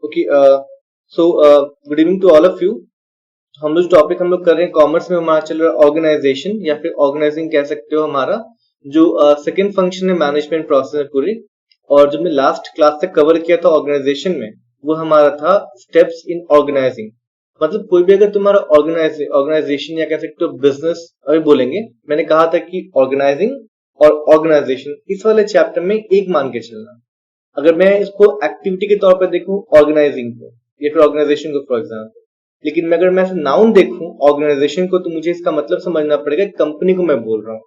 Okay so good evening to all of you. हम लोग topic हम लोग कर रहे हैं कॉमर्स में, हमारा चल रहा है ऑर्गेनाइजेशन या फिर ऑर्गेनाइजिंग कह सकते हो। हमारा जो सेकंड फंक्शन है मैनेजमेंट प्रोसेस है पूरी, और जो हमने लास्ट क्लास से कवर किया था ऑर्गेनाइजेशन में, वो हमारा था स्टेप्स इन ऑर्गेनाइजिंग। मतलब कोई भी अगर तुम्हारा ऑर्गेनाइजेशन या कह सकते हो बिजनेस अभी बोलेंगे, मैंने कहा था कि ऑर्गेनाइजिंग और ऑर्गेनाइजेशन इस वाले चैप्टर में एक मान के चलना। अगर मैं इसको एक्टिविटी के तौर पर देखूं ऑर्गेनाइजिंग को या फिर ऑर्गेनाइजेशन को फॉर एग्जाम्पल, लेकिन मैं अगर मैं नाउन देखूं ऑर्गेनाइजेशन को, तो मुझे इसका मतलब समझना पड़ेगा कंपनी को मैं बोल रहा हूँ।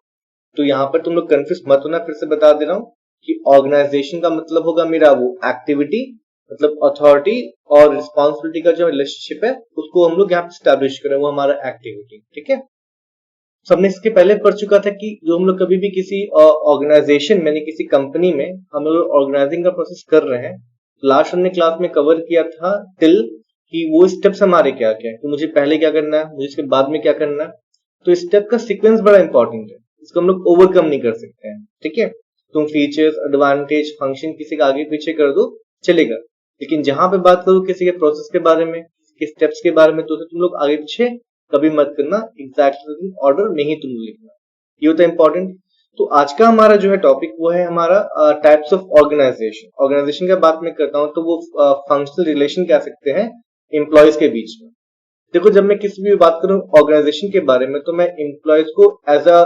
तो यहाँ पर तुम लोग कंफ्यूज मत होना, फिर से बता दे रहा हूँ कि ऑर्गेनाइजेशन का मतलब होगा मेरा वो एक्टिविटी, मतलब अथॉरिटी और रिस्पॉन्सिबिलिटी का जो रिलेशनशिप है उसको हम लोग यहाँ पे स्टैब्लिश करें, वो हमारा एक्टिविटी। ठीक है, सबने इसके पहले पढ़ चुका था कि जो हम लोग कभी भी किसी ऑर्गेनाइजेशन में किसी कंपनी में हम लोग ऑर्गेनाइजिंग का प्रोसेस कर रहे हैं, लास्ट हमने क्लास में कवर किया था टिल कि वो स्टेप्स हमारे क्या क्या है, तो मुझे पहले क्या करना है, मुझे इसके बाद में क्या करना है। तो स्टेप का सीक्वेंस बड़ा इंपॉर्टेंट है, इसको हम लोग ओवरकम नहीं कर सकते हैं। ठीक है, तुम फीचर्स, एडवांटेज, फंक्शन किसी का आगे पीछे कर दो चलेगा, लेकिन जहां पे बात करो किसी के प्रोसेस के बारे में, किसी स्टेप्स के बारे में, तो तुम लोग आगे पीछे कभी मत करना, एग्जैक्टली ऑर्डर में ही तुम लिखना, ये होता है इंपॉर्टेंट। तो आज का हमारा जो है टॉपिक वो है हमारा टाइप्स ऑफ ऑर्गेनाइजेशन। ऑर्गेनाइजेशन की बात मैं करता हूँ तो वो फंक्शनल रिलेशन कह सकते हैं एम्प्लॉयज के बीच में। देखो, जब मैं किसी भी बात करूं ऑर्गेनाइजेशन के बारे में, तो मैं एम्प्लॉयज को एज अ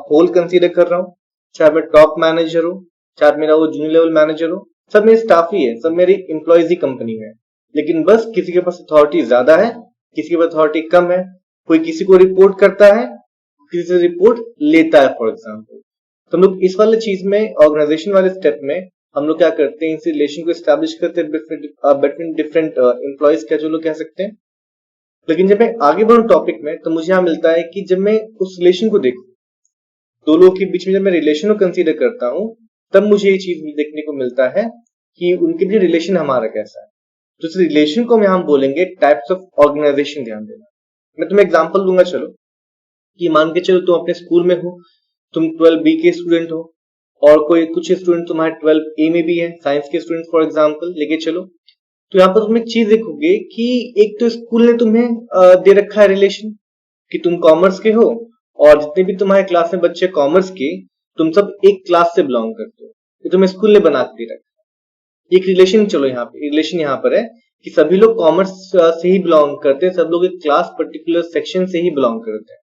होल कंसीडर कर रहा हूँ, चाहे मैं टॉप मैनेजर हूँ, चाहे मेरा वो जूनियर लेवल मैनेजर हो, सब मेरे स्टाफ ही है, सब मेरी एम्प्लॉयज ही कंपनी में है। लेकिन बस किसी के पास अथॉरिटी ज्यादा है, किसी के पास अथॉरिटी कम है, कोई किसी को रिपोर्ट करता है, किसी से रिपोर्ट लेता है फॉर एग्जाम्पल। तो हम लोग इस वाले चीज में ऑर्गेनाइजेशन वाले स्टेप में हम लोग क्या करते हैं, इस रिलेशन को एस्टैब्लिश करते हैं बिटवीन डिफरेंट एम्प्लॉयज का जो लोग कह सकते हैं। लेकिन जब मैं आगे बढ़ू टॉपिक में, तो मुझे यहाँ मिलता है कि जब मैं उस रिलेशन को देखूं, दो लोगों के बीच में जब मैं रिलेशन को कंसीडर करता हूं, तब मुझे ये चीज देखने को मिलता है कि उनके बीच रिलेशन हमारा कैसा है। तो इस रिलेशन को हम बोलेंगे टाइप्स ऑफ ऑर्गेनाइजेशन। ध्यान देना, मैं तुम्हें एग्जांपल दूंगा। चलो कि मान के चलो तुम अपने स्कूल में हो, तुम 12B के स्टूडेंट हो, और कोई कुछ स्टूडेंट तुम्हारे 12A में भी है, साइंस के स्टूडेंट फॉर एग्जांपल लेके चलो। तो यहाँ पर तुम एक चीज देखोगे कि एक तो स्कूल ने तुम्हें दे रखा है रिलेशन कि तुम कॉमर्स के हो, और जितने भी तुम्हारे क्लास में बच्चे कॉमर्स के, तुम सब एक क्लास से बिलोंग करते हो, ये तुम्हें स्कूल ने बना के दे रखा है एक रिलेशन। चलो यहाँ पे रिलेशन यहाँ पर है कि सभी लोग कॉमर्स से ही बिलोंग करते हैं, सब लोग एक क्लास पर्टिकुलर सेक्शन से ही बिलोंग करते हैं।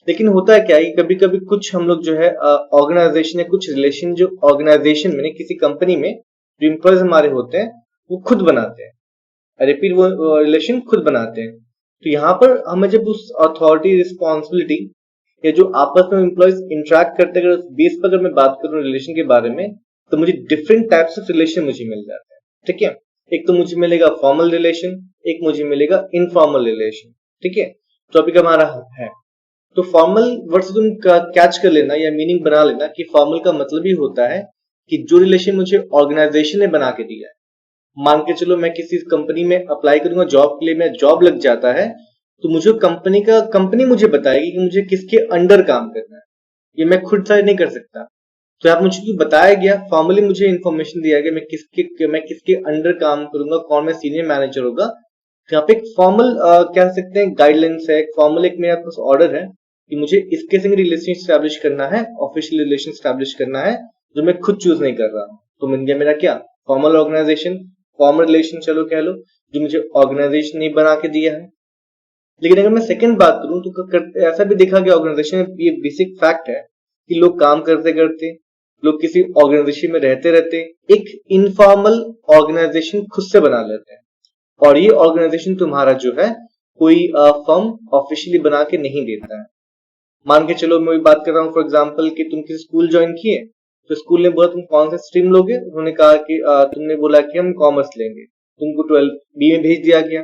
लेकिन होता है क्या है, कभी कभी कुछ हम लोग जो है ऑर्गेनाइजेशन या कुछ रिलेशन जो ऑर्गेनाइजेशन में किसी कंपनी में जो एम्प्लॉयज हमारे होते हैं वो खुद बनाते हैं, रिपीट वो रिलेशन खुद बनाते हैं। तो यहाँ पर हमें जब उस अथॉरिटी, रिस्पॉन्सिबिलिटी या जो आपस में एम्प्लॉयज इंटरेक्ट करते हैं, अगर उस बेस पर अगर मैं बात करूं रिलेशन के बारे में, तो मुझे डिफरेंट टाइप्स ऑफ रिलेशन मुझे मिल जाते हैं। ठीक है, एक तो मुझे मिलेगा फॉर्मल रिलेशन, एक मुझे मिलेगा इनफॉर्मल रिलेशन। ठीक है, टॉपिक हमारा है। तो फॉर्मल वर्ड से तुम कैच कर लेना या मीनिंग बना लेना कि फॉर्मल का मतलब ही होता है कि जो रिलेशन मुझे ऑर्गेनाइजेशन ने बना के दिया है। मान के चलो मैं किसी कंपनी में अप्लाई करूंगा जॉब के लिए, मैं जॉब लग जाता है, तो मुझे कंपनी मुझे बताएगी कि मुझे किसके अंडर काम करना है, ये मैं खुद से नहीं कर सकता। तो यहाँ मुझे बताया गया, फॉर्मली मुझे इन्फॉर्मेशन दिया गया मैं किसके अंडर काम करूंगा, कौन मैं सीनियर मैनेजर होगा। तो यहाँ पे एक फॉर्मल कह सकते हैं गाइडलाइंस है, एक फॉर्मल एक मेरे पास ऑर्डर है कि मुझे इसके संग रिलेशन स्टैब्लिश करना है, ऑफिशियल रिलेशन स्टैब्लिश करना है, जो मैं खुद चूज नहीं कर रहा हूँ। तो मिल गया मेरा क्या, फॉर्मल ऑर्गेनाइजेशन, फॉर्मल रिलेशन चलो कह लो, जो मुझे ऑर्गेनाइजेशन ने बना के दिया है। लेकिन अगर मैं सेकंड बात करूं तो ऐसा भी देखा गया ऑर्गेनाइजेशन में, ये बेसिक फैक्ट है कि लोग काम करते करते, लोग किसी ऑर्गेनाइजेशन में रहते रहते एक इनफॉर्मल ऑर्गेनाइजेशन खुद से बना लेते हैं, और ये ऑर्गेनाइजेशन तुम्हारा जो है कोई फर्म ऑफिशियली बना के नहीं देता है। मान के चलो मैं बात कर रहा हूँ फॉर एग्जाम्पल कि तुम किसी स्कूल ज्वाइन किए, तो स्कूल ने बोला तुम कौन सा स्ट्रीम लोगे, उन्होंने कहा कि तुमने बोला कि हम कॉमर्स लेंगे, तुमको 12B में भेज दिया गया,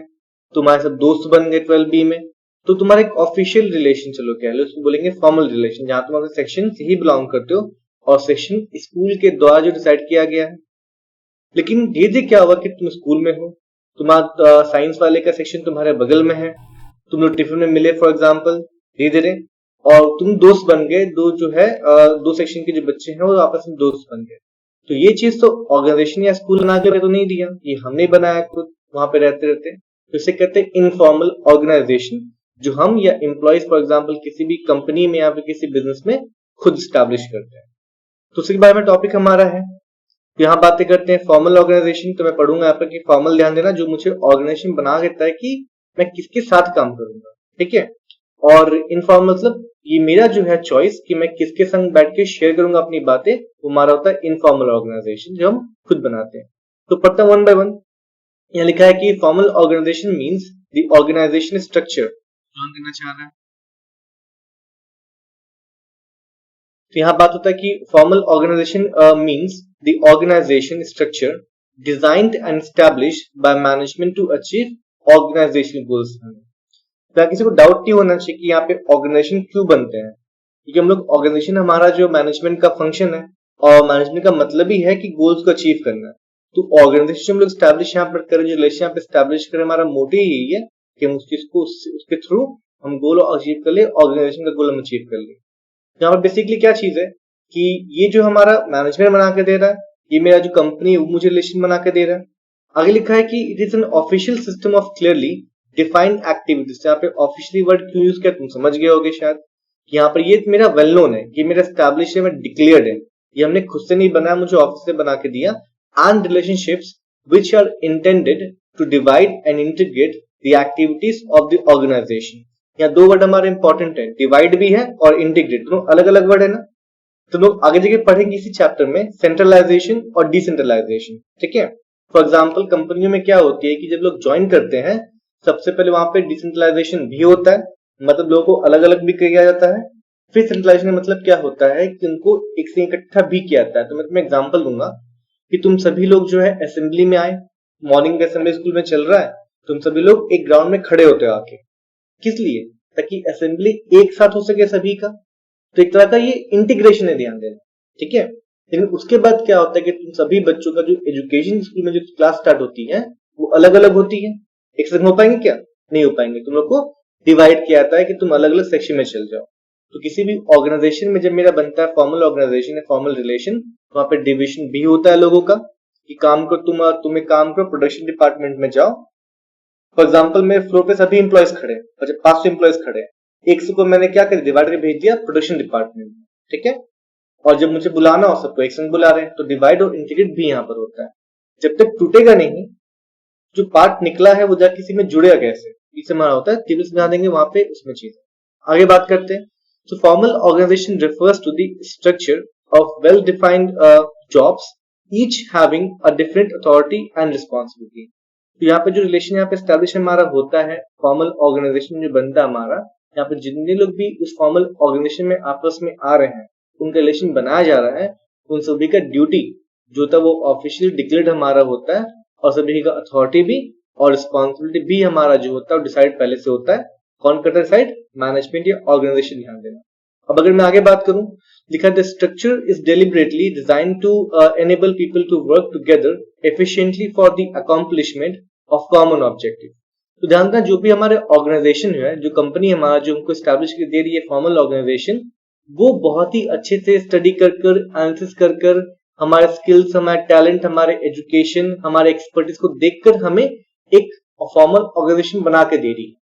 तुम्हारे सब दोस्त बन गए 12B में, तो तुम्हारा एक ऑफिशियल रिलेशन चलो कह लो, उसको बोलेंगे फॉर्मल रिलेशन, जहां तुम अपने सेक्शन से ही बिलोंग करते हो और सेक्शन स्कूल के द्वारा जो डिसाइड किया गया है। लेकिन धीरे क्या हुआ कि तुम स्कूल में हो, तुम्हारा साइंस वाले का सेक्शन तुम्हारे बगल में है, तुम लोग टिफिन में मिले फॉर एग्जाम्पल धीरे धीरे, और तुम दोस्त बन गए, दो जो है दो सेक्शन के जो बच्चे हैं वो आपस में दोस्त बन गए। तो ये चीज तो ऑर्गेनाइजेशन या स्कूल बना के तो नहीं दिया, ये हमने बनाया खुद वहां पे रहते रहते। तो इसे कहते हैं इनफॉर्मल ऑर्गेनाइजेशन, जो हम या एम्प्लॉयज फॉर एग्जाम्पल किसी भी कंपनी में या फिर किसी बिजनेस में खुद स्टैब्लिश करते हैं। तो उसी के बारे में टॉपिक हमारा है। तो यहाँ बातें करते हैं फॉर्मल ऑर्गेनाइजेशन। तो मैं पढ़ूंगा यहाँ पर कि फॉर्मल, ध्यान देना, जो मुझे ऑर्गेनाइजेशन बना देता है कि मैं किसके साथ काम करूंगा, ठीक है। और इनफॉर्मल मतलब ये मेरा जो है चॉइस कि मैं किसके संग बैठ के शेयर करूंगा अपनी बातें, वो हमारा होता है इनफॉर्मल ऑर्गेनाइजेशन जो हम खुद बनाते हैं। तो पढ़ता वन बाय वन। यहाँ लिखा है कि formal organisation means the organisation structure. कौन करना चाह रहा है? तो यहाँ बात होता है कि formal organisation means the organisation structure designed and established by management to achieve organisational goals. तो किसी को डाउट नहीं होना चाहिए कि यहाँ पे ऑर्गेनाइजेशन क्यों बनते हैं, क्योंकि हम लोग ऑर्गेनाइजेशन हमारा जो मैनेजमेंट का फंक्शन है, और मैनेजमेंट का मतलब ही है कि गोल्स को अचीव करना है। तो ऑर्गेनाइजेशन हम लोग स्टैब्लिश यहाँ पर करें, जो रिलेशन यहाँ पे स्टैब्लिश करें, हमारा मोटिव यही है कि हम उस चीज को उसके थ्रू हम गोल अचीव कर ले, ऑर्गेनाइजेशन का गोल हम अचीव कर ले। यहाँ पर बेसिकली क्या चीज है कि ये जो हमारा मैनेजमेंट बना के दे रहा है, ये मेरा जो कंपनी है मुझे रिलेशन बना के दे रहा है। आगे लिखा है कि it is an official system of clearly defined activities. यहाँ पे ऑफिशियली वर्ड क्यों यूज किया तुम समझ गए होगे शायद। यहाँ पर ये मेरा वेल नोन है, ये मेरा स्टैब्लिश है, मैं डिक्लेयर्ड है, ये हमने खुद से नहीं बनाया, मुझे ऑफिस से बना के दिया। And relationships which are intended to divide and integrate the activities of the organisation. यहाँ दो वर्ड हमारे इंपॉर्टेंट है, डिवाइड भी है और इंटीग्रेट, दोनों अलग अलग वर्ड है ना। तो लोग आगे जाके पढ़ेंगे इसी चैप्टर में सेंट्रलाइजेशन और डिसेंट्रलाइजेशन, ठीक है। फॉर एग्जाम्पल कंपनियों में क्या होती है कि जब लोग ज्वाइन करते हैं सबसे पहले वहां पे डिसेंट्रलाइजेशन भी होता है, मतलब लोगों को अलग अलग भी किया जाता है। फिर सेंट्रलाइजेशन मतलब क्या होता है कि उनको एक से इकट्ठा भी किया जाता है। तो मैं तुम्हें एग्जाम्पल दूंगा कि तुम सभी लोग जो है असेंबली में आए, मॉर्निंग का असेंबली स्कूल में चल रहा है, तुम सभी लोग एक ग्राउंड में खड़े होते हो आके, किस लिए? ताकि असेंबली एक साथ हो सके सभी का। तो एक तरह का ये इंटीग्रेशन है, ध्यान देना, ठीक है। लेकिन उसके बाद क्या होता है कि तुम सभी बच्चों का जो एजुकेशन स्कूल में जो क्लास स्टार्ट होती है वो अलग अलग होती है। एक साथ हो पाएंगे क्या? नहीं हो पाएंगे। तुम लोग को डिवाइड किया जाता है कि तुम अलग अलग सेक्शन में चल जाओ। तो किसी भी ऑर्गेनाइजेशन में जब मेरा बनता है फॉर्मल ऑर्गेनाइजेशन है, फॉर्मल रिलेशन, वहां पे डिविजन भी होता है लोगों का कि काम को तुम्हें काम करो, प्रोडक्शन डिपार्टमेंट में जाओ। फॉर एग्जाम्पल मेरे फ्लोर पे सभी इंप्लॉयज खड़े हैं और जब 500 इंप्लॉयज खड़े हैं, 100 को मैंने क्या कर डिवाइड करके भेज दिया प्रोडक्शन डिपार्टमेंट में, ठीक है। और जब मुझे बुलाना हो सबको एक संग बुला रहे हैं, तो डिवाइड और इंटीग्रेट भी यहाँ पर होता है। जब तक टूटेगा नहीं, जो पार्ट निकला है वो जा किसी में जुड़ेगा कैसे, इसे हमारा होता है टेबल समझा देंगे वहां पे उसमें चीज। आगे बात करते हैं। So formal organization refers to the structure of well-defined jobs, each having a different authority and responsibility. तो यहाँ पे जो रिलेशन यहाँ पे स्टैब्लिश हमारा होता है, फॉर्मल ऑर्गेनाइजेशन जो बनता है हमारा, यहाँ पे जितने लोग भी उस फॉर्मल ऑर्गेनाइजेशन में आपस में आ रहे हैं, उनका रिलेशन बनाया जा रहा है, उन सभी का ड्यूटी जो होता है वो ऑफिशियली डिक्लेयर्ड हमारा होता है, और सभी का अथॉरिटी भी और रिस्पॉन्सिबिलिटी भी हमारा जो होता है डिसाइड पहले से होता है। कौन करता है डिसाइड? मैनेजमेंट या ऑर्गेनाइजेशन, ध्यान देना। अब अगर मैं आगे बात करूं, लिखा the structure is deliberately design to enable people to work together efficiently for the accomplishment of common objective. तो ध्यान देना, जो भी हमारे ऑर्गेनाइजेशन है, जो कंपनी हमारा जो हमको स्टैब्लिश कर दे रही है फॉर्मल ऑर्गेनाइजेशन, वो बहुत ही अच्छे से स्टडी कर एनालिसिस कर हमारे स्किल्स, हमारे टैलेंट, हमारे एजुकेशन, हमारे एक्सपर्टीज को देखकर हमें एक फॉर्मल ऑर्गेनाइजेशन बना के दे रही है।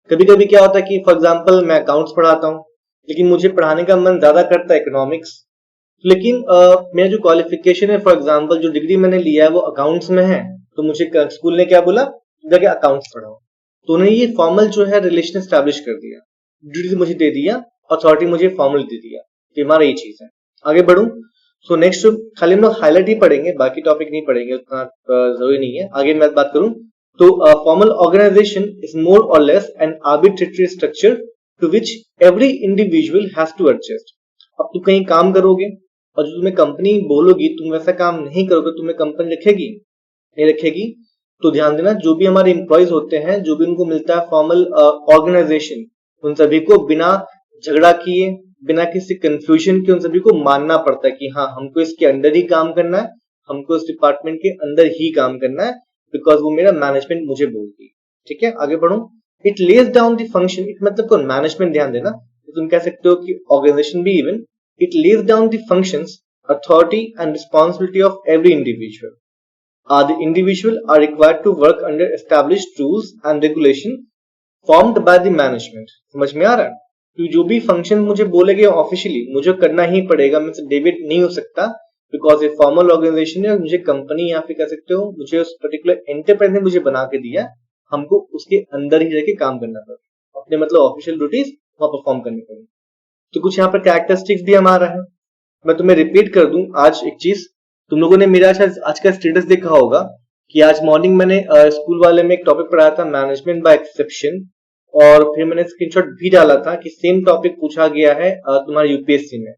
कभी कभी क्या होता है कि फॉर एग्जाम्पल मैं अकाउंट्स पढ़ाता हूँ, लेकिन मुझे पढ़ाने का मन ज्यादा करता है इकोनॉमिक्स, लेकिन मेरा जो क्वालिफिकेशन है, फॉर एग्जाम्पल जो डिग्री मैंने लिया है वो अकाउंट्स में है, तो मुझे स्कूल ने क्या बोला, जाके अकाउंट्स पढ़ाओ। तो उन्हें ये फॉर्मल जो है रिलेशन स्टैब्लिश कर दिया, ड्यूटी मुझे दे दिया, अथॉरिटी मुझे फॉर्मल दे दिया। तो हमारा ये चीज है। आगे बढ़ू। सो नेक्स्ट खाली हम लोग हाईलाइट ही पढ़ेंगे, बाकी टॉपिक नहीं पढ़ेंगे, उतना जरूरी नहीं है। आगे मैं बात करूं तो फॉर्मल ऑर्गेनाइजेशन इज मोर और less an arbitratory structure to which every individual has to adjust. अब तुम कहीं काम करोगे और जो तुम्हें कंपनी बोलोगी तुम वैसा काम नहीं करोगे, तुम्हें कंपनी रखेगी नहीं रखेगी। तो ध्यान देना, जो भी हमारे एम्प्लॉयज होते हैं, जो भी उनको मिलता है फॉर्मल ऑर्गेनाइजेशन, उन सभी को बिना झगड़ा किए, बिना किसी कंफ्यूजन के उन सभी को मानना पड़ता है कि हाँ हमको इसके अंदर ही काम करना है, हमको इस डिपार्टमेंट के अंदर ही काम करना है, बिकॉज वो मेरा मैनेजमेंट मुझे बोलती है। ठीक है, आगे बढ़ो। It lays down the function, it मतलब कौन? मैनेजमेंट। ध्यान देना, तुम कह सकते हो कि ऑर्गेनाइजेशन भी even, it lays down the functions authority and responsibility of every individual. The individual are required to work under established rules and regulation formed by the management. समझ में आ रहा है? तो जो भी फंक्शन मुझे बोलेगे ऑफिशियली मुझे करना ही पड़ेगा, मैं डेविएट नहीं हो सकता, बिकॉज ये फॉर्मल ऑर्गेनाइजेशन है और मुझे कंपनी या फिर कह सकते हो मुझे उस पर्टिकुलर एंटरप्राइज ने मुझे बना के दिया, हमको उसके अंदर ही रह के काम करना पड़ेगा, अपने मतलब ऑफिशियल ड्यूटीज वहां परफॉर्म करनी पड़ेगी। तो कुछ यहाँ पर कैरेक्टरिस्टिक्स भी हमारा है, मैं तुम्हें रिपीट कर दूं आज एक चीज, तुम लोगों ने मेरा आज का स्टेटस देखा होगा कि आज मॉर्निंग मैंने स्कूल वाले में एक टॉपिक पढ़ाया था मैनेजमेंट बाय एक्सेप्शन, और फिर मैंने स्क्रीनशॉट भी डाला था कि सेम टॉपिक पूछा गया है तुम्हारे यूपीएससी में।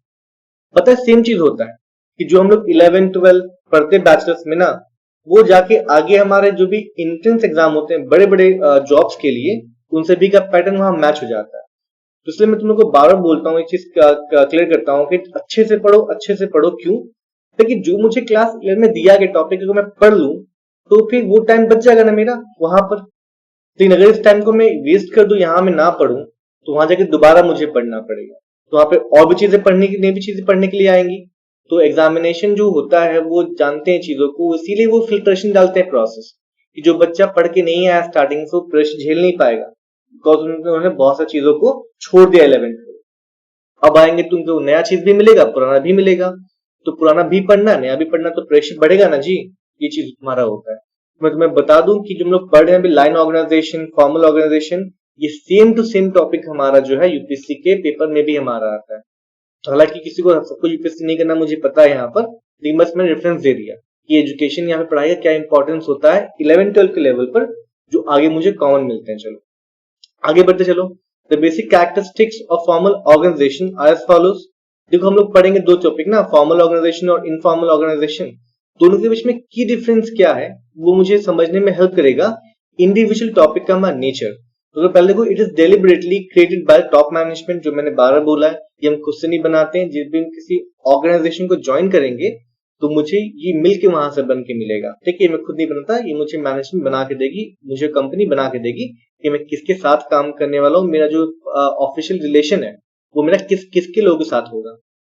पता है सेम चीज होता है कि जो हम लोग 11-12 पढ़ते बैचलर्स में ना, वो जाके आगे हमारे जो भी एंट्रेंस एग्जाम होते हैं बड़े बड़े जॉब्स के लिए, उन सभी का पैटर्न वहां मैच हो जाता है। तो इसलिए मैं तुम लोग को बार बार बोलता हूँ, एक चीज क्लियर करता हूँ कि अच्छे से पढ़ो, अच्छे से पढ़ो। क्यों? लेकिन जो मुझे क्लास 11 में दिया गया टॉपिक अगर मैं पढ़ लूं तो फिर वो टाइम बच जाएगा ना मेरा वहां पर। लेकिन अगर इस टाइम को मैं वेस्ट कर दूं, यहाँ मैं ना पढ़ूं, तो वहां जाके दोबारा मुझे पढ़ना पड़ेगा, तो वहां पे और भी चीजें पढ़ने की, नई भी चीजें पढ़ने के लिए आएंगी। तो एग्जामिनेशन जो होता है वो जानते हैं चीजों को, इसीलिए वो फिल्ट्रेशन डालते हैं प्रोसेस, कि जो बच्चा पढ़ के नहीं आया स्टार्टिंग से वो प्रेशर झेल नहीं पाएगा, बिकॉज उन्होंने बहुत सारी चीजों को छोड़ दिया 11th में। अब आएंगे तुमको नया चीज भी मिलेगा, पुराना भी मिलेगा, तो पुराना भी पढ़ना, नया भी पढ़ना, तो प्रेशर बढ़ेगा ना जी। ये चीज तुम्हारा होता है। मैं तुम्हें बता दूं कि जो हम लोग पढ़ रहे हैं अभी लाइन ऑर्गेनाइजेशन, फॉर्मल ऑर्गेनाइजेशन, ये सेम टू सेम टॉपिक हमारा जो है यूपीएससी के पेपर में भी हमारा आता है। हालांकि किसी को सबको यूपीएससी नहीं करना मुझे पता है यहाँ पर, लेकिन बस मैंने रेफरेंस दे दिया कि एजुकेशन यहाँ पे पढ़ाई का क्या इंपॉर्टेंस होता है 11-12 के लेवल पर, जो आगे मुझे कॉमन मिलते हैं। चलो आगे बढ़ते चलो। The basic characteristics of formal organisation are as follows. देखो हम लोग पढ़ेंगे दो टॉपिक ना, फॉर्मल ऑर्गेनाइजेशन और इनफॉर्मल ऑर्गेनाइजेशन, दोनों के बीच में की डिफरेंस क्या है वो मुझे समझने में हेल्प करेगा इंडिविजुअल टॉपिक का नेचर। तो पहले देखो, it is deliberately created by top management, जो मैंने 12 बोला है, ये हम खुद से नहीं बनाते हैं। जिस भी हम किसी ऑर्गेनाइजेशन को ज्वाइन करेंगे तो मुझे ये मिलके वहां से बन के मिलेगा, ठीक है, मैं खुद नहीं बनाता, ये मुझे मैनेजमेंट बना के देगी, मुझे कंपनी बना के देगी कि मैं किसके साथ काम करने वाला हूँ, मेरा जो ऑफिशियल रिलेशन है वो मेरा किसके लोगों के साथ होगा।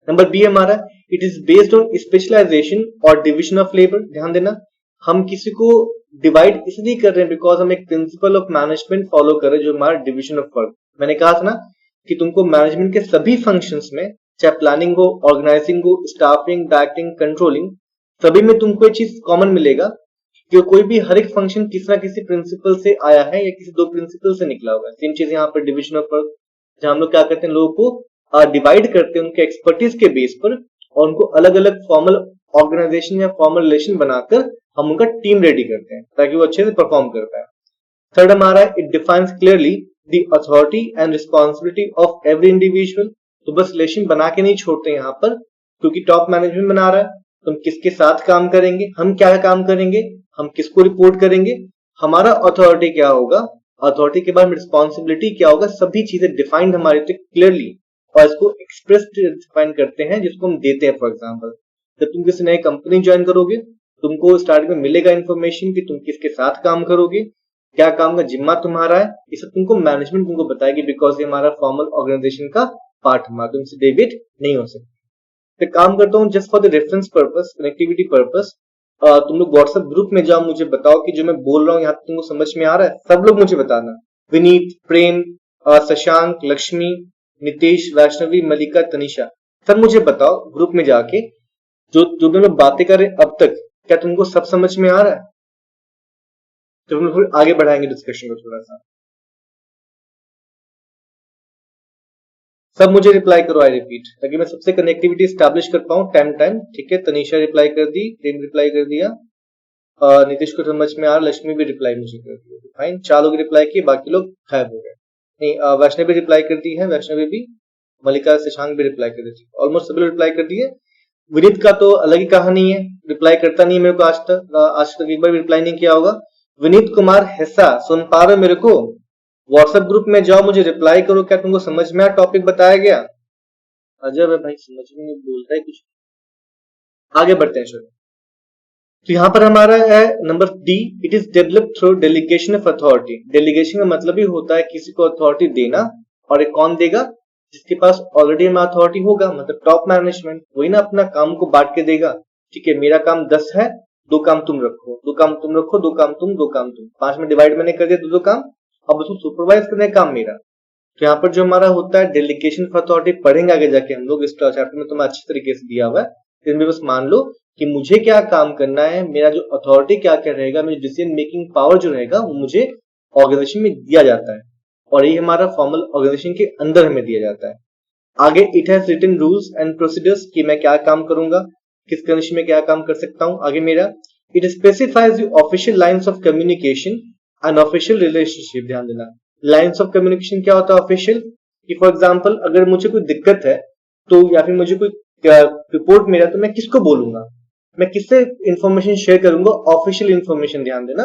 नंबर बी हमारा, it is based on specialisation और डिविजन ऑफ लेबर। ध्यान देना, हम किसी को डिवाइड इसलिए कर रहे हैं बिकॉज हम एक प्रिंसिपल ऑफ मैनेजमेंट फॉलो कर रहे हैं, जो हमारा डिविजन ऑफ वर्क। मैंने कहा था ना कि तुमको मैनेजमेंट के सभी फंक्शंस में, चाहे प्लानिंग हो, ऑर्गेनाइजिंग हो, स्टाफिंग, डायरेक्टिंग, कंट्रोलिंग, सभी में तुमको एक चीज कॉमन मिलेगा कि कोई भी हर एक फंक्शन किसी ना किसी प्रिंसिपल से आया है या किसी दो प्रिंसिपल से निकला हुआ है। सेम चीज यहाँ पर डिविजन ऑफ वर्क, जहां हम लोग क्या करते हैं, लोगों को डिवाइड करते हैं उनके एक्सपर्टीज के बेस पर, और उनको अलग अलग फॉर्मल ऑर्गेनाइजेशन या फॉर्मल रिलेशन बनाकर हम उनका टीम रेडी करते हैं ताकि वो अच्छे से परफॉर्म कर पाए। थर्ड हमारा, it defines clearly the authority and responsibility of every individual. तो बस रिलेशन बना के नहीं छोड़ते यहाँ पर, क्योंकि टॉप मैनेजमेंट बना रहा है, तुम किसके साथ काम करेंगे, हम क्या काम करेंगे, हम किसको रिपोर्ट करेंगे, हमारा अथॉरिटी क्या होगा, अथॉरिटी के बाद रिस्पॉन्सिबिलिटी क्या होगा, सभी चीजें डिफाइंड हमारे क्लियरली, और इसको एक्सप्रेस डिफाइन करते हैं जिसको हम देते हैं। फॉर एग्जाम्पल, जब तुम किसी नई कंपनी ज्वाइन करोगे, तुमको स्टार्ट में मिलेगा इन्फॉर्मेशन कि तुम किसके साथ काम करोगे, क्या काम का जिम्मा तुम्हारा है, ये सब तुमको मैनेजमेंट तुमको बताएगी, बिकॉज ये हमारा फॉर्मल ऑर्गेनाइजेशन का पार्ट हमारा, तुमसे डेविएट नहीं हो सकते। तो काम करता हूँ just for the reference purpose, connectivity purpose, तुम लोग व्हाट्सएप ग्रुप में जाओ, मुझे बताओ कि जो मैं बोल रहा हूँ यहाँ तुमको समझ में आ रहा है। सब लोग मुझे बताना, विनीत, प्रेम, शशांक, लक्ष्मी, नितेश, वैष्णवी, मलिका, तनिषा, सब मुझे बताओ ग्रुप में जाके, जो जो भी लोग बातें कर रहे अब तक, क्या तुमको सब समझ में आ रहा है? तो हम लोग आगे बढ़ाएंगे डिस्कशन को थोड़ा सा। सब मुझे रिप्लाई करो, आई रिपीट, ताकि मैं सबसे कनेक्टिविटी स्टैब्लिश कर पाऊं टाइम। ठीक है, तनिषा रिप्लाई कर दी, प्रेम रिप्लाई कर दिया, नीतीश को समझ में आ रहा, लक्ष्मी भी रिप्लाई मुझे कर दी, फाइन, 4 लोग रिप्लाई किए, बाकी लोग गायब हो गए। नहीं, वैष्णवी भी रिप्लाई कर दी है, वैष्णवी भी, मलिका, शशांक भी रिप्लाई कर दी, ऑलमोस्ट सभी लोग रिप्लाई कर दिए। विनीत का तो अलग ही कहानी है, रिप्लाई करता नहीं मेरे को आज तक एक बार भी रिप्लाई नहीं किया होगा। विनीत कुमार हिस्सा, सुन पा रहे मेरे को? व्हाट्सएप ग्रुप में जाओ, मुझे रिप्लाई करो, क्या तुमको समझ में आया टॉपिक बताया गया? अजब है भाई, समझ में नहीं बोलता है कुछ। आगे बढ़ते हैं चलो। तो यहाँ पर हमारा है number D, it is develop through delegation of authority. Delegation का मतलब ही होता है किसी को अथॉरिटी देना, और एक कौन देगा, जिसके पास ऑलरेडी में अथॉरिटी होगा, मतलब टॉप मैनेजमेंट, वही ना अपना काम को बांट के देगा। ठीक है, मेरा काम 10 है, 2 काम तुम रखो, 2 काम तुम रखो, 2 काम तुम, 2 काम तुम, 5 में डिवाइड मैंने कर दिया 2 काम, अब उसको सुपरवाइज करने का काम मेरा। तो यहाँ पर जो हमारा होता है डेलीगेशन ऑफ अथॉरिटी, पढ़ेंगे आगे जाके हम लोग, इस चैप्टर में तुम्हें अच्छी तरीके से दिया हुआ है। इसमें बस मान लो कि मुझे क्या काम करना है, मेरा जो अथॉरिटी क्या क्या रहेगा, मेरी डिसीजन मेकिंग पावर जो रहेगा वो मुझे ऑर्गेनाइजेशन में दिया जाता है, और ये हमारा फॉर्मल ऑर्गेनाइजेशन के अंदर हमें दिया जाता है। आगे it has written rules and procedures कि मैं क्या काम करूंगा, किस कंडीशन में क्या काम कर सकता हूं। आगे मेरा it specifies the official lines of communication and official relationship. ध्यान देना, लाइंस ऑफ कम्युनिकेशन क्या होता है ऑफिशियल, कि फॉर एग्जांपल अगर मुझे कोई दिक्कत है तो, या फिर मुझे कोई रिपोर्ट मिला, तो मैं किसको बोलूंगा, मैं किससे इंफॉर्मेशन शेयर करूंगा, ऑफिशियल इंफॉर्मेशन। ध्यान देना,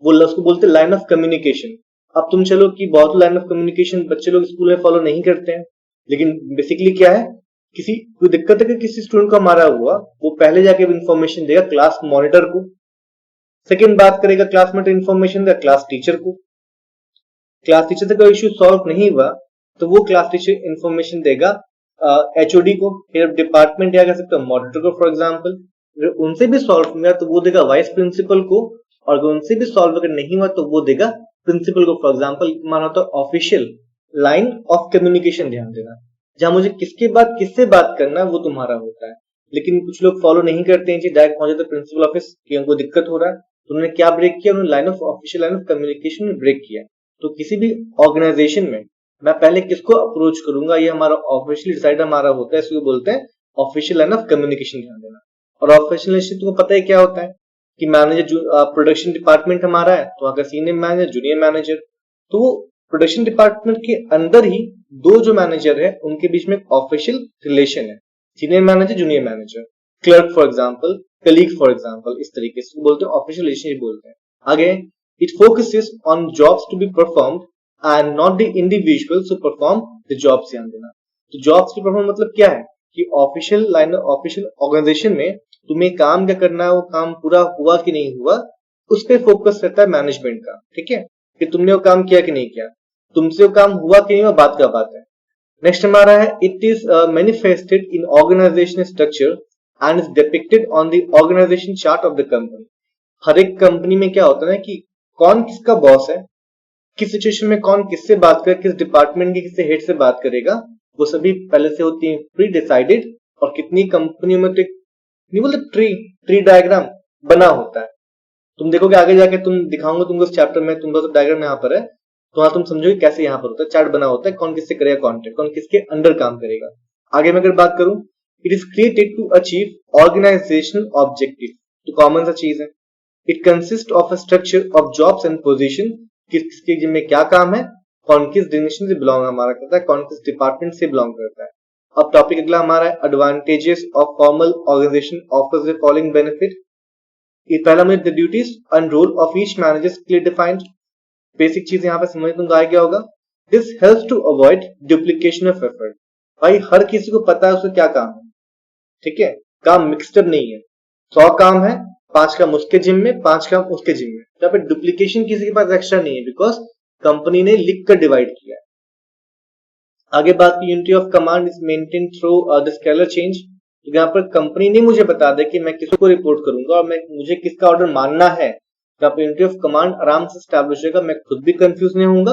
वो उसको बोलते हैं लाइन ऑफ कम्युनिकेशन। अब तुम चलो कि बहुत लाइन ऑफ कम्युनिकेशन बच्चे लोग स्कूल में फॉलो नहीं करते हैं, लेकिन बेसिकली क्या है, किसी कोई दिक्कत है कि किसी स्टूडेंट को मारा हुआ, वो पहले जाके इंफॉर्मेशन देगा क्लास मॉनिटर को, सेकंड बात करेगा क्लास मॉनिटर इंफॉर्मेशन देगा क्लास टीचर को, क्लास टीचर से कोई इश्यू सॉल्व नहीं हुआ तो वो क्लास टीचर इंफॉर्मेशन देगा एचओडी को, फिर डिपार्टमेंट क्या कर सकते हो, मॉनिटर को फॉर एग्जांपल। अगर उनसे भी सॉल्व हुआ तो वो देगा वाइस प्रिंसिपल को, और अगर उनसे भी सॉल्व अगर नहीं हुआ तो वो देगा प्रिंसिपल को। फॉर एग्जांपल माना तो ऑफिशियल लाइन ऑफ कम्युनिकेशन। ध्यान देना, जहां मुझे किसके बाद किससे बात करना है वो तुम्हारा होता है, लेकिन कुछ लोग फॉलो नहीं करते हैं जी, डायरेक्ट पहुंच जाते प्रिंसिपल ऑफिस कि उनको दिक्कत हो रहा है, तो उन्होंने क्या ब्रेक किया, उन्होंने line of official line of communication में ब्रेक किया। तो किसी भी ऑर्गेनाइजेशन में मैं पहले किसको अप्रोच करूंगा, ये हमारा ऑफिशियल डिसाइड हमारा होता है, इसको बोलते हैं ऑफिशियल लाइन ऑफ कम्युनिकेशन। ध्यान देना, और ऑफिशियल तुमको पता है क्या होता है कि मैनेजर प्रोडक्शन डिपार्टमेंट हमारा है, तो अगर सीनियर मैनेजर जूनियर मैनेजर, तो प्रोडक्शन डिपार्टमेंट के अंदर ही दो जो मैनेजर है उनके बीच में ऑफिशियल रिलेशन है, senior manager junior manager, clerk for example, colleague for example, इस तरीके से बोलते हैं ऑफिशियल रिलेशनशिप बोलते हैं। आगे it focuses on jobs to be performed and not the individuals to perform the jobs. ध्यान देना, तो जॉब्स टू परफॉर्म मतलब क्या है कि ऑफिशियल लाइन ऑफिशियल ऑर्गेनाइजेशन में तुम्हें काम क्या करना है, वो काम पूरा हुआ कि नहीं हुआ, उस पर फोकस रहता है मैनेजमेंट का। ठीक है, कि तुमने वो काम किया कि नहीं किया, तुमसे वो काम हुआ कि नहीं हुआ, बात का बात है। नेक्स्ट हमारा है it is manifested in organisation structure and is depicted on the organisation chart of the company. हर एक कंपनी में क्या होता है कि कौन किसका बॉस है, किस सिचुएशन में कौन किससे बात करे, किस डिपार्टमेंट के किससे हेड से बात करेगा, वो सभी पहले से होती है प्री डिसाइडेड। और कितनी कंपनियों में तो नहीं बोलते ट्री डायग्राम बना होता है, तुम देखोगे आगे जाके, तुम दिखाऊंगा तुमको इस चैप्टर में, तुम तो डायग्राम यहाँ पर है, तो वहां तुम समझोगे कैसे यहाँ पर होता है, चार्ट बना होता है, कौन किससे करेगा कॉन्ट्रैक्ट, कौन किसके अंडर काम करेगा। आगे मैं अगर बात करूं, it is created to achieve organisational objective, तो कॉमन सा चीज है। It consist of a structure of jobs and position, किसके जिम्मे क्या काम है, कौन किस डिविजन से बिलोंग हमारा करता है, कौन किस डिपार्टमेंट से बिलोंग करता है। अब टॉपिक अगला हमारा है advantages of formal organisation offers the following benefit. ये पहला में the duties and role of each manager clear defined, basic चीज यहाँ पे समझ तुमको आ गया होगा। This helps to avoid duplication of effort, भाई हर किसी को पता है उसका क्या काम है, ठीक है, काम मिक्सड नहीं है, 100 काम है, 5 काम उसके जिम में, 5 काम उसके जिम में, यहाँ पे डुप्लीकेशन किसी के पास एक्स्ट्रा नहीं है, बिकॉज कंपनी ने लिख कर डिवाइड किया है। आगे बात की unity of command is maintain through the scalar change, तो यहाँ पर कंपनी ने मुझे बता दे कि मैं किसको रिपोर्ट करूंगा और मैं मुझे किसका ऑर्डर मानना है, यहाँ पे यूनिटी ऑफ कमांड आराम से स्टैब्लिश होगा, मैं खुद भी कंफ्यूज नहीं होऊंगा